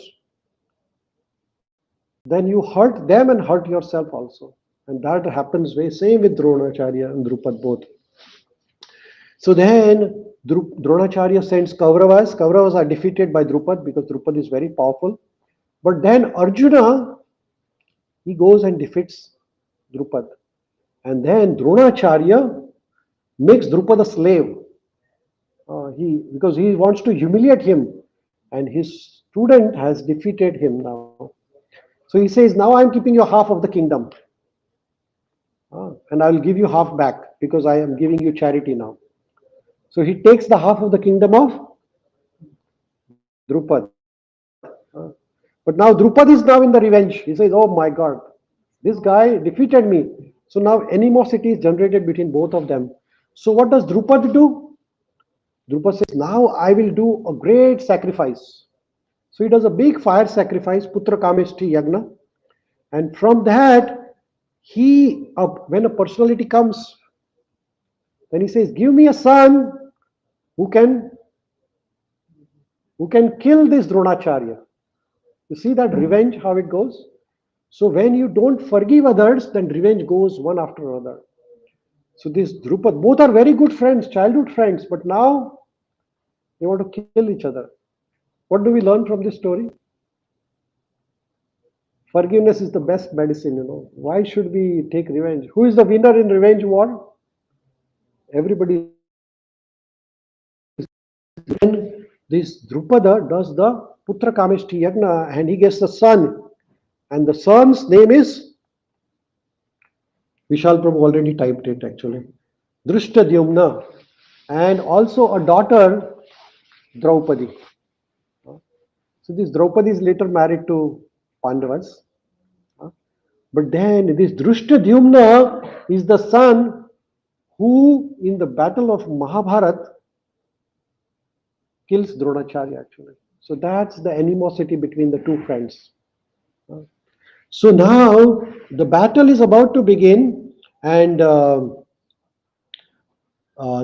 Speaker 1: then you hurt them and hurt yourself also. And that happens way same with Dronacharya and Drupad both. So then Dronacharya sends Kauravas. Kauravas are defeated by Drupad because Drupad is very powerful. But then Arjuna, he goes and defeats Drupad. And then Dronacharya makes Drupad a slave. Because he wants to humiliate him, and his student has defeated him now. So he says, now I'm keeping you half of the kingdom, and I will give you half back because I am giving you charity now. So he takes the half of the kingdom of Drupad. But now Drupad is now in the revenge. He says, oh my God, this guy defeated me. So now animosity is generated between both of them. So what does Drupad do? Drupad says, now I will do a great sacrifice. So he does a big fire sacrifice, Putra Kameshti Yagna. And from that, when a personality comes, then he says, give me a son who can kill this Dronacharya. You see that revenge, how it goes? So when you don't forgive others, then revenge goes one after another. So this Drupad, both are very good friends, childhood friends, but now they want to kill each other. What do we learn from this story? Forgiveness is the best medicine, Why should we take revenge? Who is the winner in revenge war? Everybody is winner. Then this Drupada does the Putra Kameshti Yagna and he gets the son. And the son's name is, Vishal Prabhu already typed it actually, Drishtadyumna. And also a daughter, Draupadi. So this Draupadi is later married to Pandavas. But then this Drishtadyumna is the son who in the battle of Mahabharat kills Dronacharya actually. So that's the animosity between the two friends. So now the battle is about to begin, and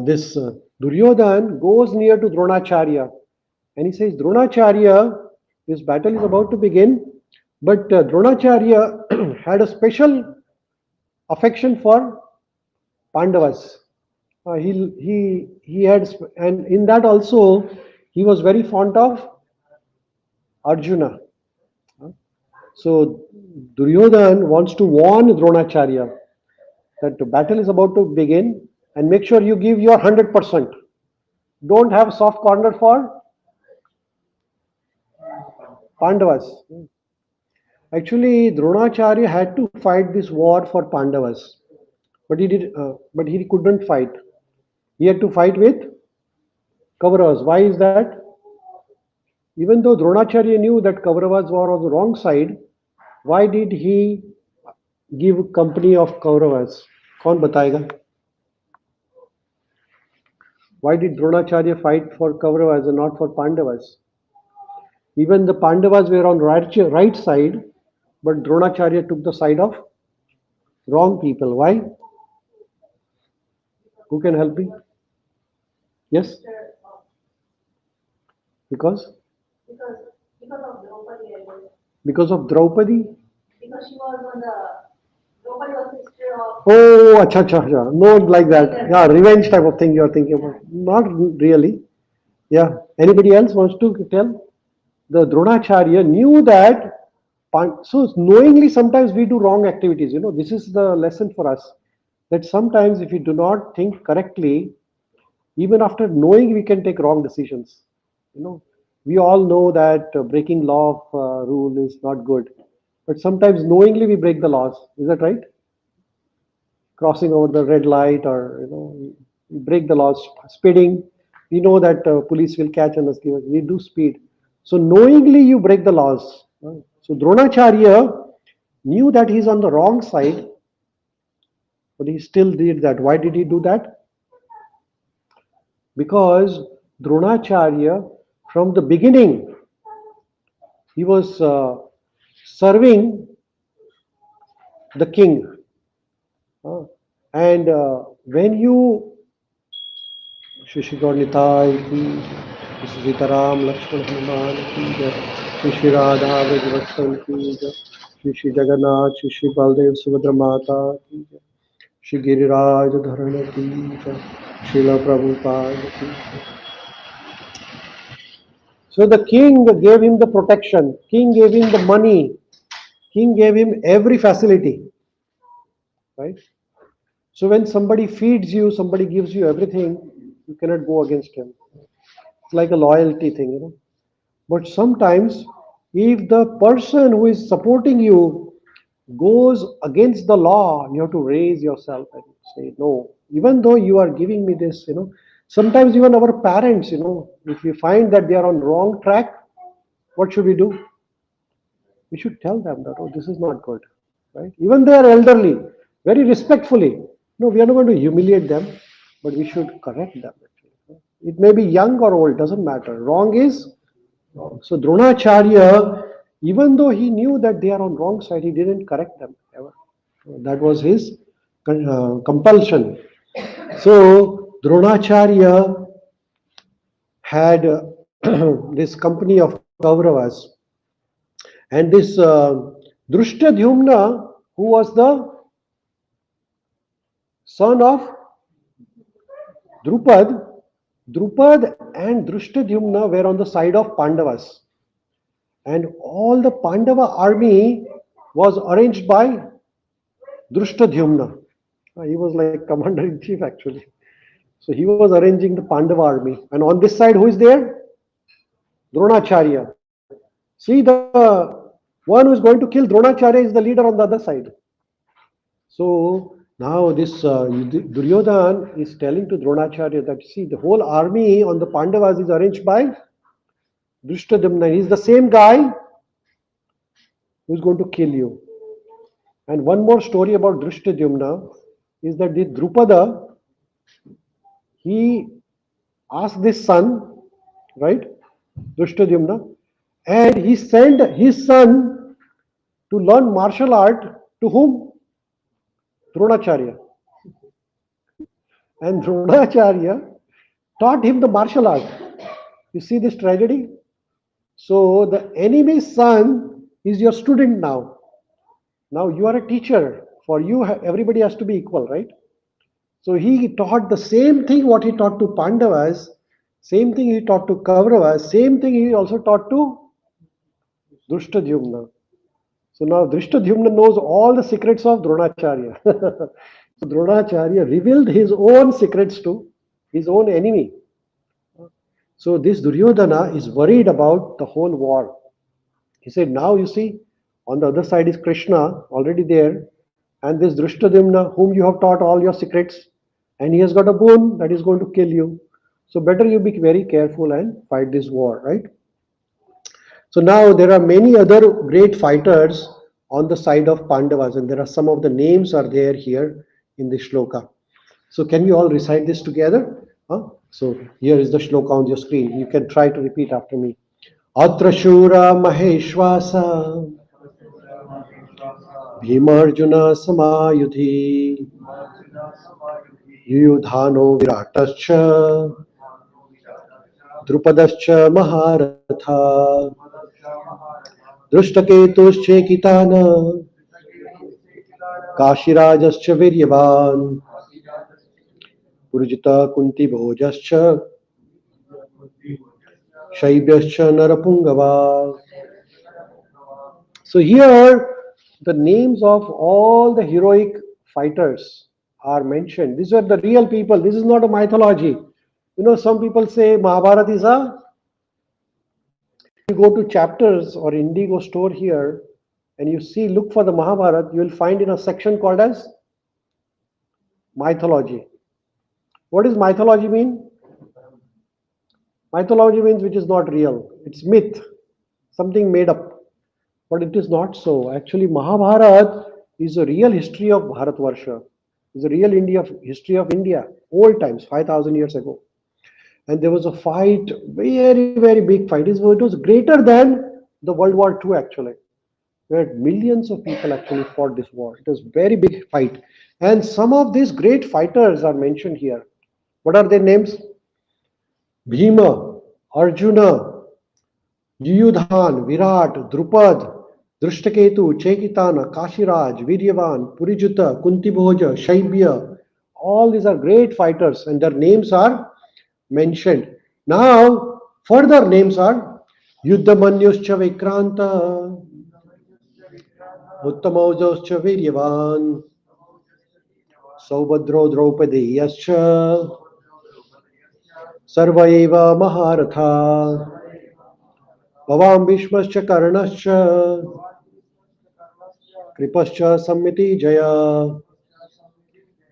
Speaker 1: this Duryodhan goes near to Dronacharya and he says, Dronacharya, this battle is about to begin, but Dronacharya had a special affection for Pandavas. He had, and in that also he was very fond of Arjuna. So Duryodhan wants to warn Dronacharya that the battle is about to begin and make sure you give your 100%. Don't have a soft corner for Pandavas. Actually, Dronacharya had to fight this war for Pandavas, but he couldn't fight. He had to fight with Kauravas. Why is that? Even though Dronacharya knew that Kauravas were on the wrong side, why did he give company of Kauravas? कौन बताएगा? Why did Dronacharya fight for Kauravas and not for Pandavas? Even the Pandavas were on right side, but Dronacharya took the side of wrong people. Why? Who can help me? Yes? Because?
Speaker 3: Because of Draupadi, I guess.
Speaker 1: Because of Draupadi?
Speaker 3: Because she was on the Draupadi was sister of.
Speaker 1: Oh, acha, acha, acha. No, like that. Yeah, revenge type of thing you are thinking about. Not really. Yeah. Anybody else wants to tell? The Dronacharya knew that. So knowingly, sometimes we do wrong activities. This is the lesson for us. That sometimes if we do not think correctly, even after knowing, we can take wrong decisions. We all know that breaking law of rule is not good. But sometimes knowingly we break the laws. Is that right? Crossing over the red light, or we break the laws. Speeding, we know that police will catch us. We do speed. So knowingly you break the laws. So Dronacharya knew that he's on the wrong side, but he still did that. Why did he do that? Because Dronacharya, from the beginning, he was serving the king. And when you Shri Gaurnitai ki, Shri Sitaram Lakshman Hanuman ki, Shri Radha Vrajavatsal ki, Shri Jagannath, Shri Baldev Subhadra Mata ki, Shri Giriraj Dharana ki, Srila Prabhupada ki. So the king gave him the protection, king gave him the money, king gave him every facility, right? So when somebody feeds you, somebody gives you everything, you cannot go against him. It's like a loyalty thing. But sometimes, if the person who is supporting you goes against the law, you have to raise yourself and say, no, even though you are giving me this. Sometimes even our parents, if we find that they are on wrong track, what should we do? We should tell them that, oh, this is not good, right? Even they are elderly, very respectfully. No, we are not going to humiliate them, but we should correct them. Actually. It may be young or old, doesn't matter. Wrong is wrong. So Dronacharya, even though he knew that they are on wrong side, he didn't correct them ever. That was his compulsion. So Dronacharya had this company of Kauravas, and this Drushtadhyumna, who was the son of Drupad, Drupad and Drushtadhyumna were on the side of Pandavas. And all the Pandava army was arranged by Drushtadhyumna. He was like commander in chief actually. So he was arranging the Pandava army. And on this side, who is there? Dronacharya. See, the one who is going to kill Dronacharya is the leader on the other side. So now this Duryodhan is telling to Dronacharya that, see, the whole army on the Pandavas is arranged by Drushtadhyumna. He's the same guy who's going to kill you. And one more story about Drushtadhyumna is that the Drupada, he asked this son, right, Drushtadhyumna, and he sent his son to learn martial art to whom? Dronacharya. And Dronacharya taught him the martial art. You see this tragedy? So the enemy's son is your student now. Now you are a teacher. For you, everybody has to be equal, right? So he taught the same thing what he taught to Pandavas, same thing he taught to Kauravas, same thing he also taught to Drushtadhyumna. So now Drushtadhyumna knows all the secrets of Dronacharya. So Dronacharya revealed his own secrets to his own enemy. So this Duryodhana is worried about the whole war. He said, now you see, on the other side is Krishna, already there, and this Drushtadhyumna, whom you have taught all your secrets, and he has got a boon that is going to kill you. So better you be very careful and fight this war, right? So now there are many other great fighters on the side of Pandavas, and there are some of the names are there here in the shloka. So can you all recite this together? So here is the shloka on your screen. You can try to repeat after me. Atra Shura Maheshwasa Bhimarjuna Samayudhi Yuyudhano Viratascha Drupadascha Maharatha Drushtaketuschekitana Kashirajascha Viryavan Purjita Kunti Bhojascha Shaibhyascha Narapungava. So here the names of all the heroic fighters are mentioned. These are the real people. This is not a mythology. Some people say Mahabharata is a. You go to Chapters or Indigo store here, and you see, look for the Mahabharata, you will find in a section called as mythology. What does mythology mean? Mythology means which is not real. It's myth, something made up. But it is not so. Actually, Mahabharata is a real history of Bharatvarsha. Is a real history of India, old times, 5,000 years ago. And there was a fight, very, very big fight. It was greater than the World War II actually, where millions of people actually fought this war. It was very big fight. And some of these great fighters are mentioned here. What are their names? Bhima, Arjuna, Yuyudhan, Virat, Drupad, Drishtaketu, Chekitana, Kashiraj, Viryavan, Purijuta, Kuntibhoja, Shaibya. All these are great fighters and their names are mentioned. Now, further names are Yuddhamanyuscha Vikranta, Uttamaujoscha Viryavan, Saubhadro Draupadeyascha, Sarvaeva Maharatha, Bhavam Bhishmascha Karnascha, Kripascha Sammiti Jaya,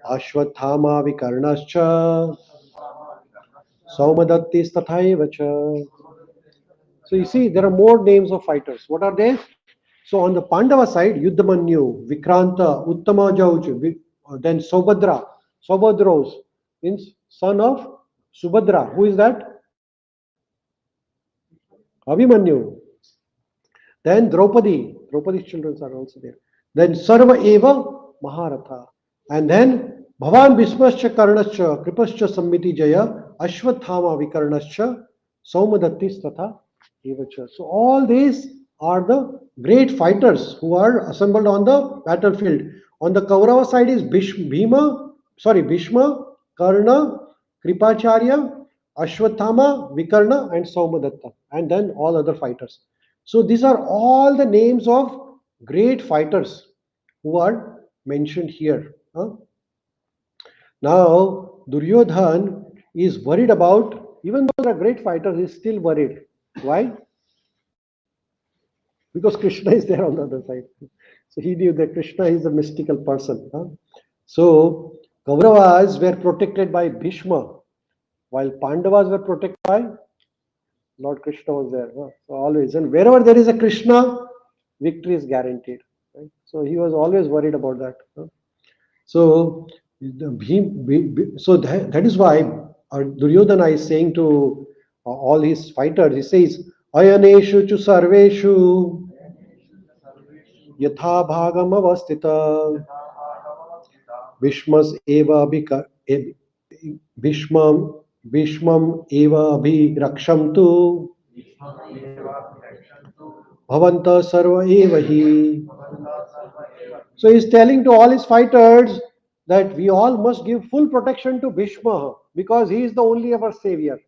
Speaker 1: Ashwathama Vikarnascha, Saumadatti Stathaivacha. So you see, there are more names of fighters. What are they? So on the Pandava side, Yuddhamanyu, Vikranta, Uttamajauj, then Saubhadra, Saubhadros means son of Subhadra. Who is that? Abhimanyu. Then Draupadi's children are also there. Then Sarva Eva Maharatha. And then Bhavan Bhismascha Karnascha, Kripascha Sammiti Jaya, Ashwathama Vikarnascha, Saumadatti Statha Evacha. So all these are the great fighters who are assembled on the battlefield. On the Kaurava side is Bhishma, Karna, Kripacharya, Ashwathama, Vikarna, and Saumadatta, and then all other fighters. So these are all the names of great fighters who are mentioned here. Now, Duryodhan is worried about, even though they are great fighters, he is still worried. Why? Because Krishna is there on the other side. So he knew that Krishna is a mystical person. So Kauravas were protected by Bhishma, while Pandavas were protected by Lord Krishna was there. So always, and wherever there is a Krishna, victory is guaranteed. Right? So he was always worried about that. So that is why Duryodhana is saying to all his fighters, he says, Ayaneshu chu sarveshu yatha bhagam avastita Bhishmas eva Bhishmam eva abhirakshamtu bhavanta sarva eva hi. So he's telling to all his fighters that we all must give full protection to Bhishma because he is the only our savior.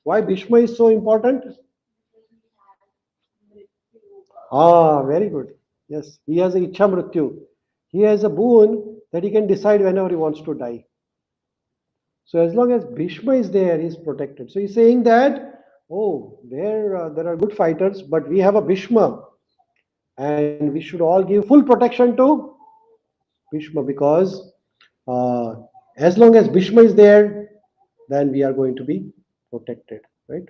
Speaker 1: Why Bhishma is so important? Very good. Yes, he has a Ichha Mrityu. He has a boon that he can decide whenever he wants to die. So as long as Bhishma is there, he is protected. So he's saying that, there are good fighters, but we have a Bhishma. And we should all give full protection to Bhishma because as long as Bhishma is there, then we are going to be protected, right?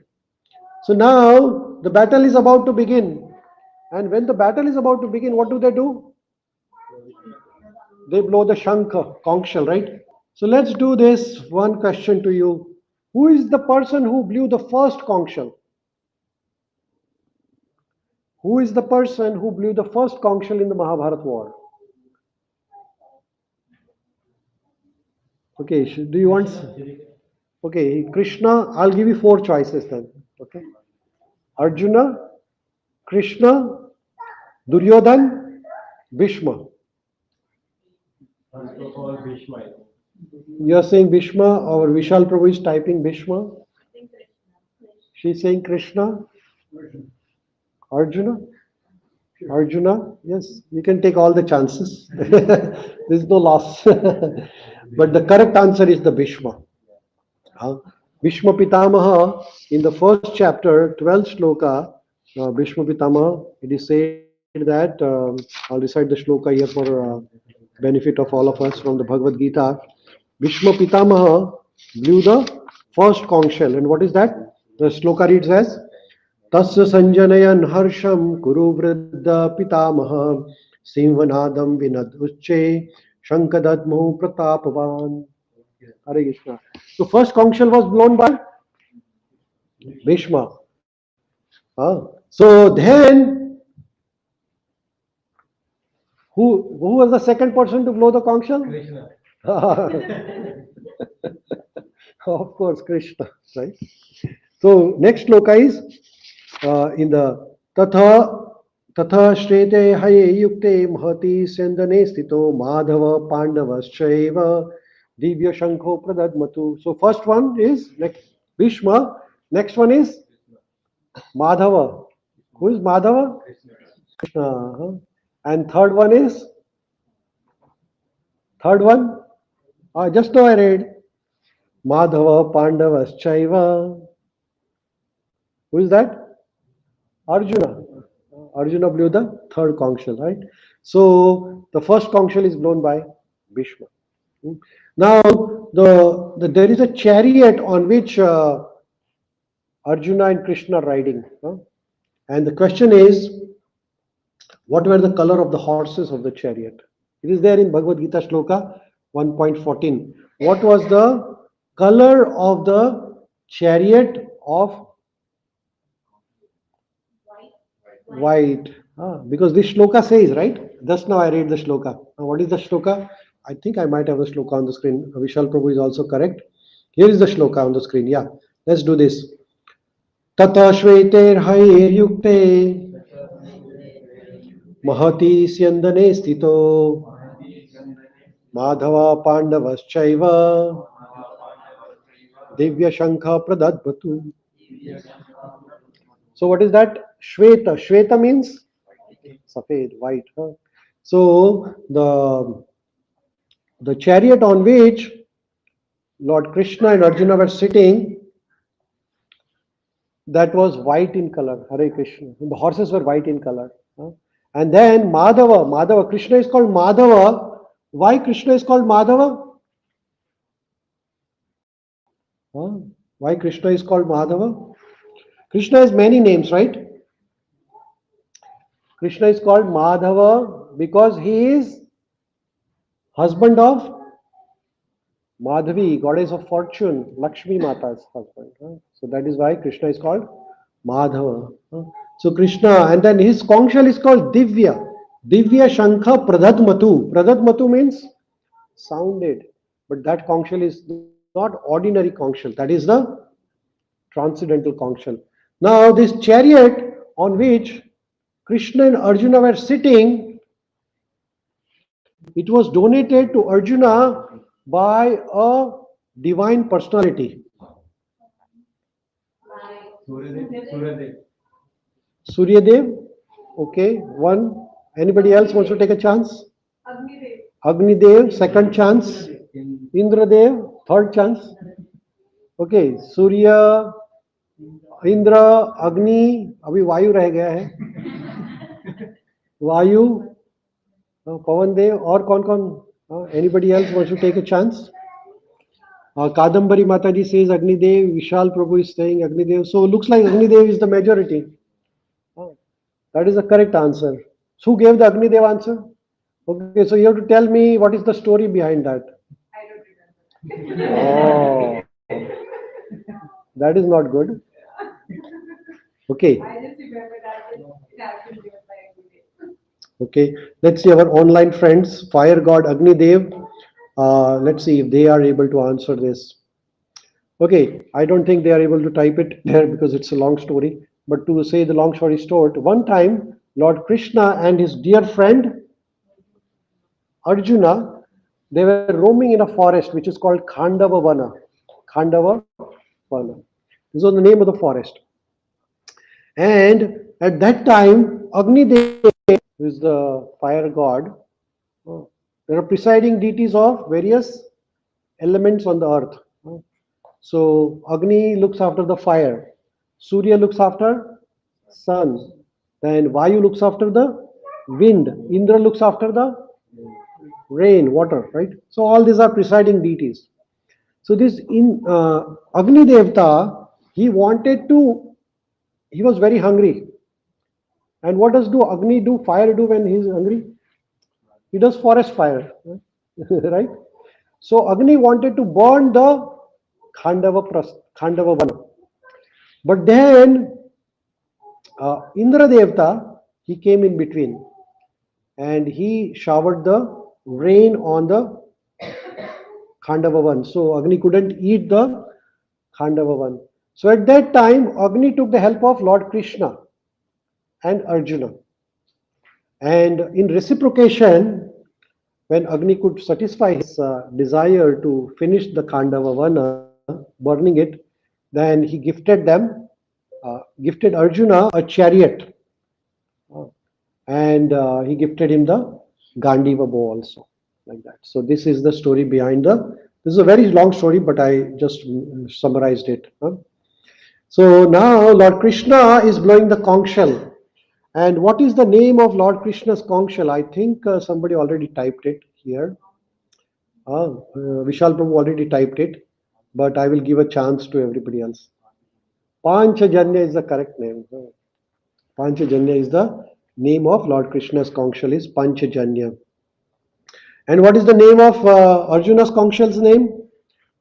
Speaker 1: So now the battle is about to begin. And when the battle is about to begin, what do? They blow the shankh, conch shell, right? So let's do this one question to you. Who is the person who blew the first conch shell? Who is the person who blew the first conch shell in the Mahabharata war? Okay, do you want? Okay, Krishna, I'll give you 4 choices then. Okay. Arjuna, Krishna, Duryodhan, Bhishma.
Speaker 2: First of all, Bhishma.
Speaker 1: You are saying Bhishma, or Vishal Prabhu is typing Bhishma. She's saying Krishna. Arjuna? Arjuna? Yes, you can take all the chances. There's no loss. But the correct answer is the Bhishma. Bhishma Pitamaha, in the first chapter, 12th shloka, Bhishma Pitamaha, it is said that that. I'll recite the shloka here for benefit of all of us from the Bhagavad Gita. Bhishma Pitamaha blew the first conch shell. And what is that? The shloka reads as Tasya Sanjanayan Harsham Kuru Vriddha Pitamaha Simvanadam Vinad Uchche Shankadadmo Pratapavan. Hare Krishna. So first conch shell was blown by Bhishma. So then who was the second person to blow the conch shell?
Speaker 2: Krishna.
Speaker 1: Of course, Krishna, right? So next shloka is in the Tatha Shrete Haye Yukte Mahati Sendane Stito Madhava Pandavaschaiva Divya Shankho Pradadmatu. So first one is next Bhishma, next one is Madhava. Who is Madhava? Krishna. And third one is third one? Just now I read Madhava Pandavaschaiva. Who is that? Arjuna. Arjuna blew the third conch shell, right? So the first conch shell is blown by Bhishma. Now there is a chariot on which Arjuna and Krishna are riding. And the question is, what were the color of the horses of the chariot? It is there in Bhagavad Gita Shloka 1.14. What was the color of the chariot of white? Because this shloka says, right? Just now I read the shloka. Now what is the shloka? I think I might have the shloka on the screen. Vishal Prabhu is also correct. Here is the shloka on the screen. Yeah, let's do this. Tata Shveter Hayer Yukte Mahati Syandane Stito Madhava Pandavaschaiva Divya Shankha Pradadbhatu. So what is that? Shveta. Shveta means Safed, white. So the chariot on which Lord Krishna and Arjuna were sitting, that was white in color. Hare Krishna. The horses were white in color. And then Madhava, Krishna is called Madhava. Why Krishna is called Madhava? Why Krishna is called Madhava? Krishna has many names, right? Krishna is called Madhava because he is husband of Madhavi, goddess of fortune, Lakshmi Mata's husband. So that is why Krishna is called Madhava. So Krishna, and then his conch shell is called Divya. Divya Shankha Pradadmatu. Pradadmatu means sounded. But that conch shell is not ordinary conch shell. That is the transcendental conch shell. Now this chariot on which Krishna and Arjuna were sitting, it was donated to Arjuna by a divine personality. Suryadev. Okay, one. Anybody else wants to take a chance? Agnidev, second chance. Indradev, third chance. Okay, Surya, Indra, Agni, अभी वायु रह गया है. वायु, पवन देव, और कौन कौन? Anybody else wants to take a chance? Kadambari Mataji says Agnidev, Vishal Prabhu is saying Agnidev. So looks like Agnidev is the majority. That is the correct answer. So who gave the Agnidev answer? Okay, so you have to tell me what is the story behind that.
Speaker 3: I don't remember.
Speaker 1: Oh, that is not good. Okay.
Speaker 3: I just remember that it has been given by every day.
Speaker 1: Okay, let's see our online friends, Fire God Agnidev. Let's see if they are able to answer this. Okay, I don't think they are able to type it there because it's a long story. But to say the long story short, one time Lord Krishna and his dear friend Arjuna, they were roaming in a forest which is called Khandava Vana. Khandava Vana. This was the name of the forest. And at that time, Agnidev, who is the fire god, there are presiding deities of various elements on the earth. So Agni looks after the fire, Surya looks after sun, then Vayu looks after the wind. Indra looks after the rain, water, right? So all these are presiding deities. So this in Agni Devta, he wanted to, he was very hungry. And what does do Agni do, fire do when he is hungry? He does forest fire, right? So Agni wanted to burn the Khandava Vana. But then Indra Devta, he came in between and he showered the rain on the Khandavavan. So Agni couldn't eat the Khandavavan. So at that time, Agni took the help of Lord Krishna and Arjuna. And in reciprocation, when Agni could satisfy his desire to finish the Khandavavana, burning it, then he gifted them, gifted Arjuna a chariot, and he gifted him the Gandiva bow also, like that. So this is the story behind the. This is a very long story, but I just summarized it. So now Lord Krishna is blowing the conch shell. And what is the name of Lord Krishna's conch shell? I think somebody already typed it here. Vishal Prabhu already typed it, but I will give a chance to everybody else. Panchajanya is the correct name. Panchajanya is the name of Lord Krishna's conch shell is Panchajanya. And what is the name of Arjuna's conch shell's name?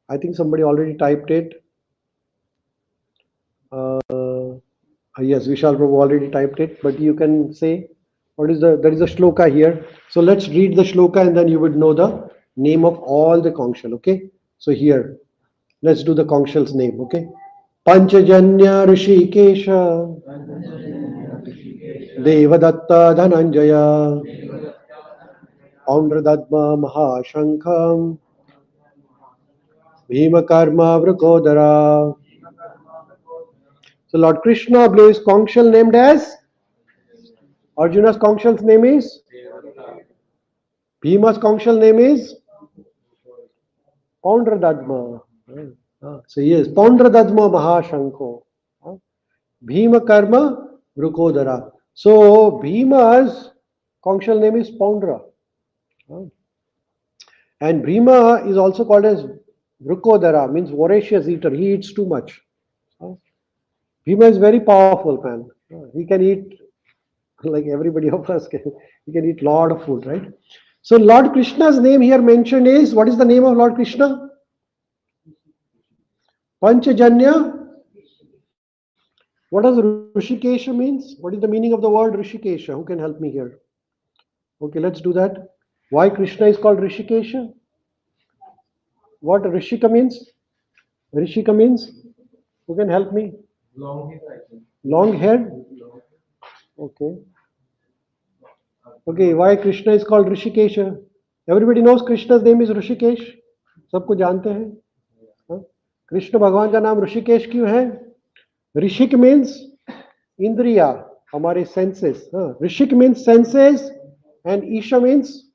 Speaker 1: I think somebody already typed it. Yes, Vishal Prabhu already typed it, but you can say what is there is a shloka here. So let's read the shloka and then you would know the name of all the conch shell. Okay. So here, let's do the conch shell's name. Okay. Panchajanya Rishikesha Devadatta Dhananjaya Paundradadma Mahashankham Bhimakarma Vrkodara. So Lord Krishna blew his conch shell named as Arjuna's conch shell's name is Bhima's conch shell name is Paundradadma. So yes, Paundradadma Mahashanko. Bhima Karma Vrukodara. So Bhima's conch shell name is Poundra. And Bhima is also called as Vrukodara, means voracious eater. He eats too much. Bhima is very powerful man. He can eat like everybody of us can. He can eat lot of food, right? So Lord Krishna's name here mentioned is, what is the name of Lord Krishna? Panchajanya. What does Rishikesha means? What is the meaning of the word Rishikesha? Who can help me here? Okay, let's do that. Why Krishna is called Rishikesha? What Rishika means? Rishika means? Who can help me?
Speaker 2: Long hair, I think.
Speaker 1: Long hair? Okay. Okay, why Krishna is called Rishikesha? Everybody knows Krishna's name is Rishikesh. सबको जानते हैं. कृष्ण भगवान का नाम ऋषिकेश क्यों है? ऋषिक means इंद्रिया, हमारे सेंसेस. ऋषिक means senses and Isha means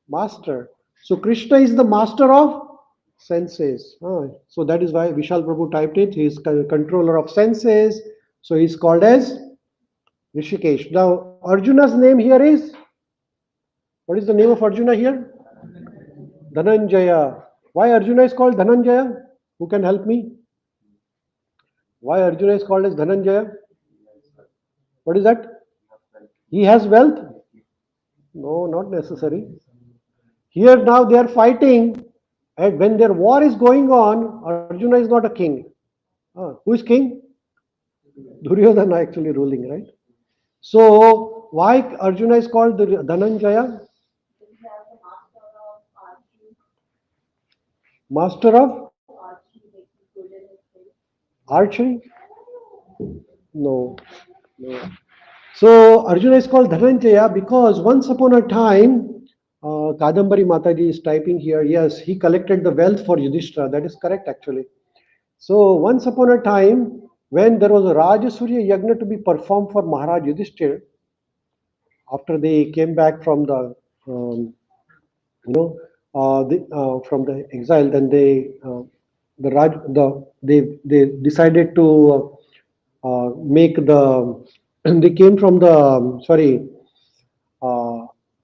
Speaker 1: master. So Krishna is the master of senses. So that is why Vishal Prabhu typed it. He is controller of senses. So he is called as Rishikesh. Now Arjuna's name here is, what is the name of Arjuna here? Dhananjaya. Why Arjuna is called Dhananjaya? Who can help me? Why Arjuna is called as Dhananjaya? What is that? He has wealth? No, not necessary. Here now they are fighting, and when their war is going on, Arjuna is not a king. Who is king? Duryodhana actually ruling, right? So why Arjuna is called Dhananjaya? Master of archery? No, no. So Arjuna is called Dhananjaya because once upon a time, Kadambari Mataji is typing here, yes, he collected the wealth for Yudhishthira. That is correct actually. So once upon a time, when there was a Rajasurya Yagna to be performed for Maharaj Yudhishthira, after they came back from the, from the exile, then they decided to make the, they came from the,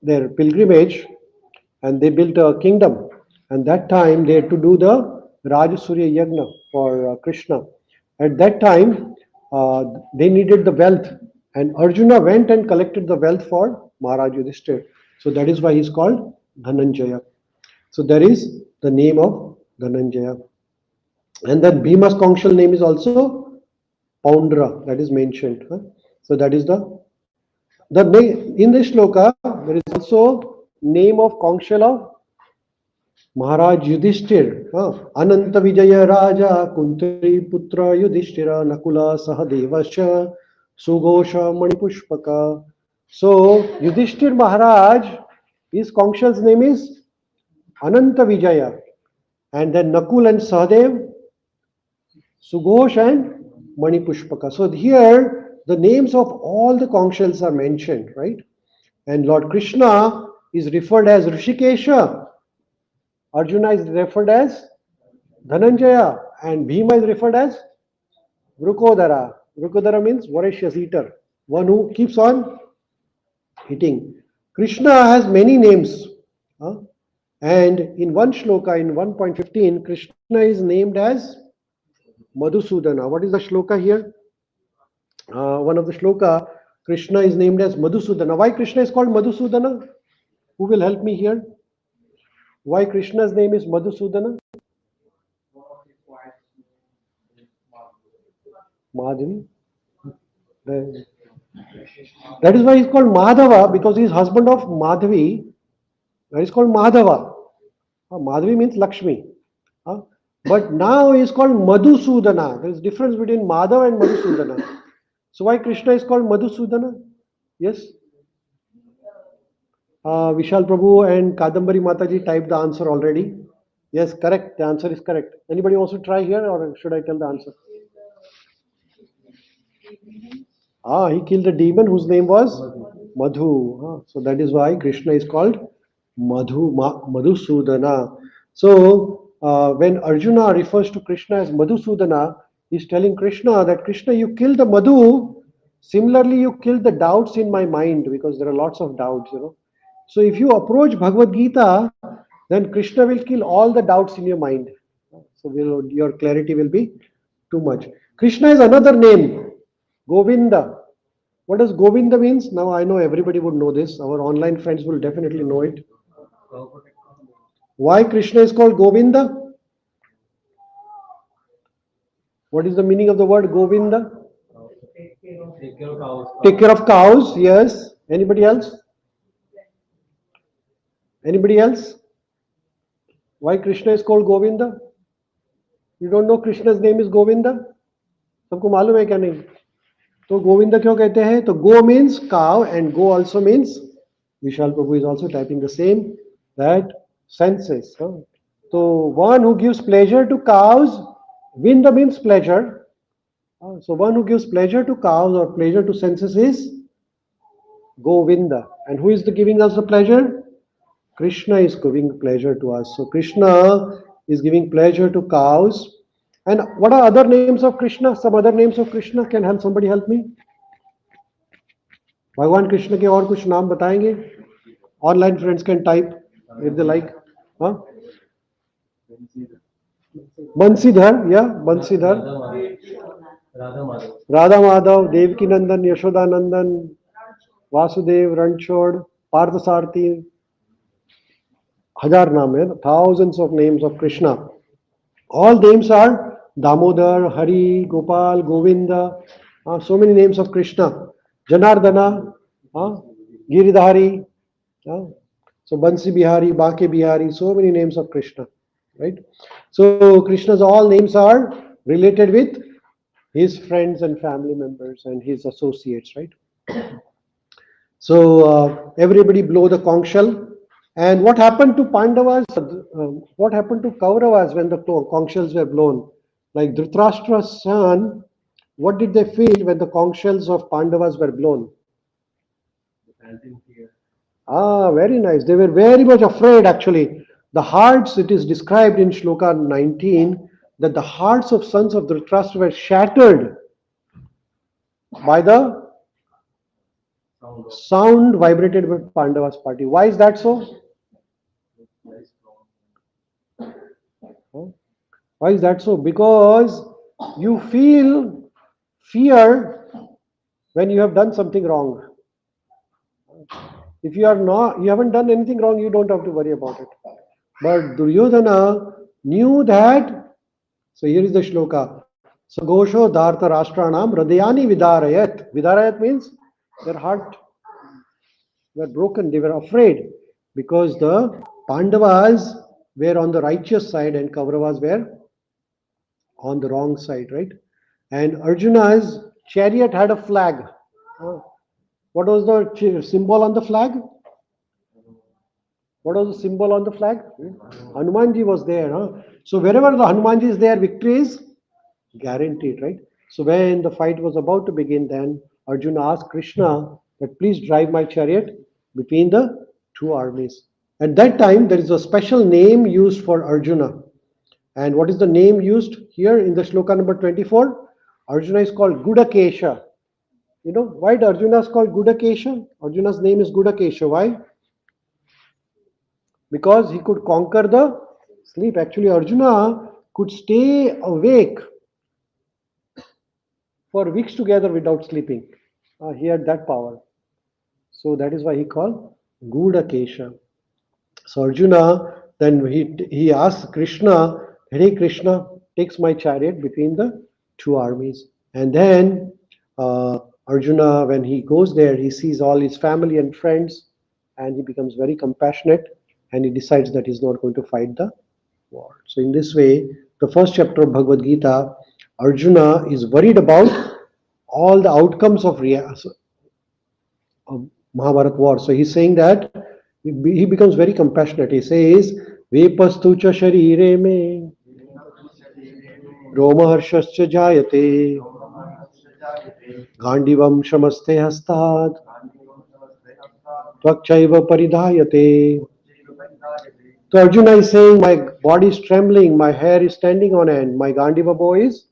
Speaker 1: their pilgrimage and they built a kingdom. And that time they had to do the Rajasurya Yagna for Krishna. At that time, they needed the wealth, and Arjuna went and collected the wealth for Maharaj Yudhishthir. So that is why he's called Dhananjaya. So there is the name of Dhananjaya. And then Bhima's conchal name is also Poundra, that is mentioned. So that is the name in this shloka. There is also name of conchal of Maharaj Yudhishthir, Ananta Vijaya Raja, Kuntri Putra Yudhishthira, Nakula Sahadevascha, Sughosha Manipushpaka. So Yudhishthir Maharaj, his Kongshal's name is Ananta Vijaya. And then Nakul and Sahadev, Sughosh and Manipushpaka. So here the names of all the Kongshals are mentioned, right? And Lord Krishna is referred as Rishikesha. Arjuna is referred as Dhananjaya, and Bhima is referred as Vrukodara. Vrukodara means voracious eater, one who keeps on eating. Krishna has many names, and in one shloka, in 1.15, Krishna is named as Madhusudana. What is the shloka here? One of the shloka, Krishna is named as Madhusudana. Why Krishna is called Madhusudana? Who will help me here? Why Krishna's name is Madhusudana? Madhavi. That is why he's called Madhava, because he is husband of Madhavi. That is called Madhava. Madhavi means Lakshmi. But now he is called Madhusudana. There is difference between Madhava and Madhusudana. So why Krishna is called Madhusudana? Yes? Vishal Prabhu and Kadambari Mataji typed the answer already. Yes, correct. The answer is correct. Anybody wants to try here, or should I tell the answer? He killed a demon whose name was Madhu. So that is why Krishna is called Madhusudana. So when Arjuna refers to Krishna as Madhusudana, he is telling Krishna that Krishna, you killed the Madhu. Similarly, you killed the doubts in my mind, because there are lots of doubts, So if you approach Bhagavad Gita, then Krishna will kill all the doubts in your mind. So your clarity will be too much. Krishna is another name, Govinda. What does Govinda means? Now I know everybody would know this. Our online friends will definitely know it. Why Krishna is called Govinda? What is the meaning of the word Govinda?
Speaker 2: Take care of cows.
Speaker 1: Take care of cows, yes. Anybody else? Anybody else? Why Krishna is called Govinda? You don't know Krishna's name is Govinda? सबको मालूम है क्या नहीं? तो गोविंदा क्यों कहते हैं? तो go means cow and go also means, Vishal Prabhu is also typing the same, that senses. So one who gives pleasure to cows, Vinda means pleasure. So one who gives pleasure to cows or pleasure to senses is Govinda. And who is giving us the pleasure? Krishna is giving pleasure to us. So Krishna is giving pleasure to cows. And what are other names of Krishna? Some other names of Krishna? Can somebody help me? भगवान कृष्ण के और कुछ नाम बताएंगे? Online friends can type if they like. Bansidhar, yeah, Bansidhar. Radha Madhav, Devaki Nandan, Yashoda Nandan, Vasudev, Ranchod, Parthasarthi. Hazar naam hai, thousands of names of Krishna. All names are Damodar, Hari, Gopal, Govinda. So many names of Krishna. Janardana, Giridhari. So Bansi Bihari, Bake Bihari. So many names of Krishna. Right? So Krishna's all names are related with his friends and family members and his associates. Right? So everybody blow the conch shell. And what happened to Pandavas? What happened to Kauravas when the conch shells were blown? Like Dhritarashtra's son, what did they feel when the conch shells of Pandavas were blown? Very nice. They were very much afraid actually. The hearts, it is described in Shloka 19, that the hearts of sons of Dhritarashtra were shattered by the Sound vibrated with Pandava's party. Why is that so? Huh? Why is that so? Because you feel fear when you have done something wrong. If you haven't done anything wrong, you don't have to worry about it. But Duryodhana knew that. So here is the shloka. Sagosho dharta rashtranam hridayani vidarayat. Vidarayat means their heart were broken. They were afraid because the Pandavas were on the righteous side and Kauravas were on the wrong side, right? And Arjuna's chariot had a flag. Uh, What was the symbol on the flag? What was the symbol on the flag? Hanumanji was there. Huh? So wherever the Hanumanji is there, victory is guaranteed, right? So when the fight was about to begin, then Arjuna asked Krishna that please drive my chariot between the two armies. At that time, there is a special name used for Arjuna. And what is the name used here in the shloka number 24? Arjuna is called Gudakesha. You know why Arjuna is called Gudakesha? Arjuna's name is Gudakesha. Why? Because he could conquer the sleep. Actually, Arjuna could stay awake for weeks together without sleeping. He had that power. So that is why he called Gudakesha. So Arjuna, then he asked Krishna, Hey Krishna, takes my chariot between the two armies. And then Arjuna, when he goes there, he sees all his family and friends, and he becomes very compassionate, and he decides that he's not going to fight the war. So in this way, the first chapter of Bhagavad Gita, Arjuna is worried about all the outcomes of Mahabharat war. So he's saying that he becomes very compassionate. He says, Vepastu cha sharire me romaharshascha jayate gandivam shamaste hastat tvakchaiva paridhayate. So Arjuna is saying, my body is trembling, my hair is standing on end, my Gandiva bow is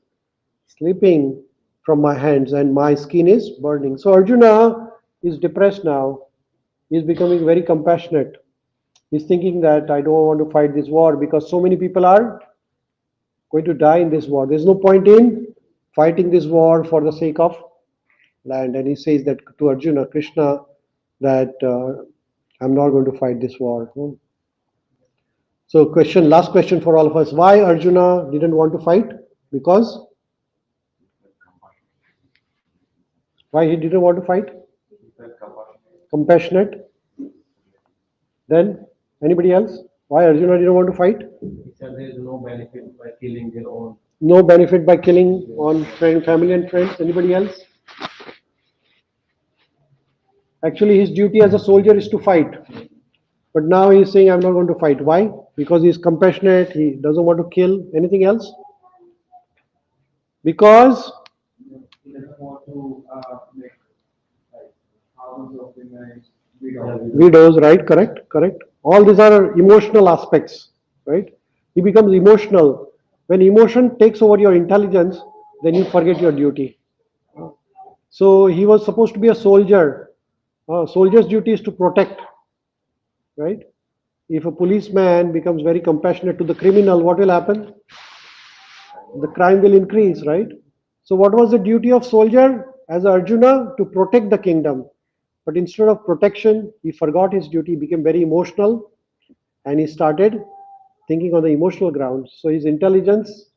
Speaker 1: slipping from my hands, and my skin is burning. So Arjuna is depressed now. He is becoming very compassionate. He's thinking that I don't want to fight this war because so many people are going to die in this war. There's no point in fighting this war for the sake of land. And he says that to Arjuna, Krishna, that I'm not going to fight this war. So last question for all of us. Why Arjuna didn't want to fight? Because why he didn't want to fight? Compassionate. Then anybody else? Why Arjuna didn't want to fight?
Speaker 2: There is no benefit by killing their own.
Speaker 1: No benefit by killing on family and friends. Anybody else? Actually, his duty as a soldier is to fight. But now he's saying, I'm not going to fight. Why? Because he's compassionate. He doesn't want to kill. Anything else? Because
Speaker 2: He doesn't want to make like thousands of women
Speaker 1: widows, right? Correct. All these are emotional aspects, right? He becomes emotional. When emotion takes over your intelligence, then you forget your duty. So he was supposed to be a soldier. Soldier's duty is to protect, right? If a policeman becomes very compassionate to the criminal, what will happen? The crime will increase, right? So what was the duty of soldier as Arjuna? To protect the kingdom. But instead of protection, he forgot his duty, became very emotional, and he started thinking on the emotional ground. So his intelligence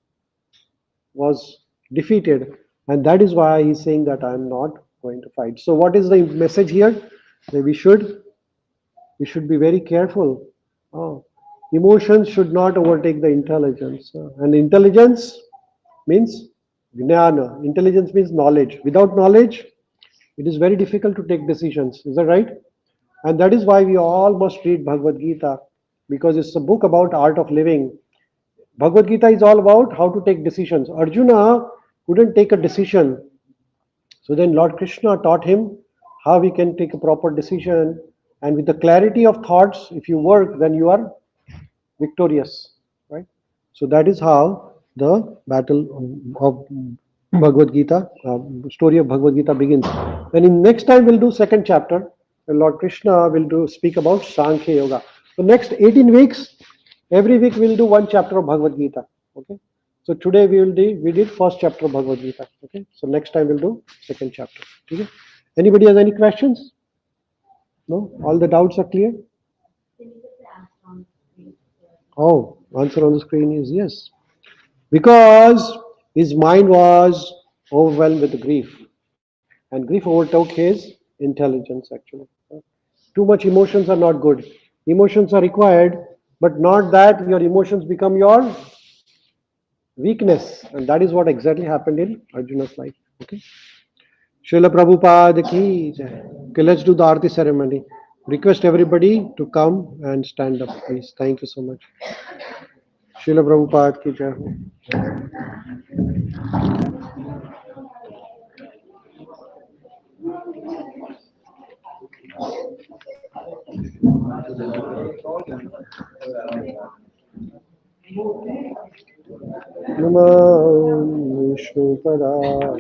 Speaker 1: was defeated, and that is why he's saying that I'm not going to fight. So what is the message here? That we should be very careful. Emotions should not overtake the intelligence, and intelligence means jnana. Intelligence means knowledge. Without knowledge, it is very difficult to take decisions. Is that right? And that is why we all must read Bhagavad Gita, because it's a book about art of living. Bhagavad Gita is all about how to take decisions. Arjuna couldn't take a decision. So then Lord Krishna taught him how he can take a proper decision. And with the clarity of thoughts, if you work, then you are victorious. Right? So that is how the battle of Bhagavad Gita, story of Bhagavad Gita begins. Then in next time we'll do second chapter. And Lord Krishna will do speak about Sankhya Yoga. So next 18 weeks, every week we'll do one chapter of Bhagavad Gita. Okay. So today we did first chapter of Bhagavad Gita. Okay. So next time we'll do second chapter. Okay. Anybody has any questions? No? All the doubts are clear?
Speaker 3: Can you just ask on screen?
Speaker 1: Oh, answer on the screen is yes. Because his mind was overwhelmed with grief, and grief overtook his intelligence actually. Too much emotions are not good. Emotions are required, but not that your emotions become your weakness, and that is what exactly happened in Arjuna's life. Okay. Srila Prabhupada ki jai. Okay, let's do the Aarti ceremony. Request everybody to come and stand up, please. Thank you so much. Srila Prabhupada ki jai. Namo Vishnu Padaya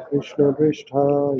Speaker 1: Krishna Pristhaya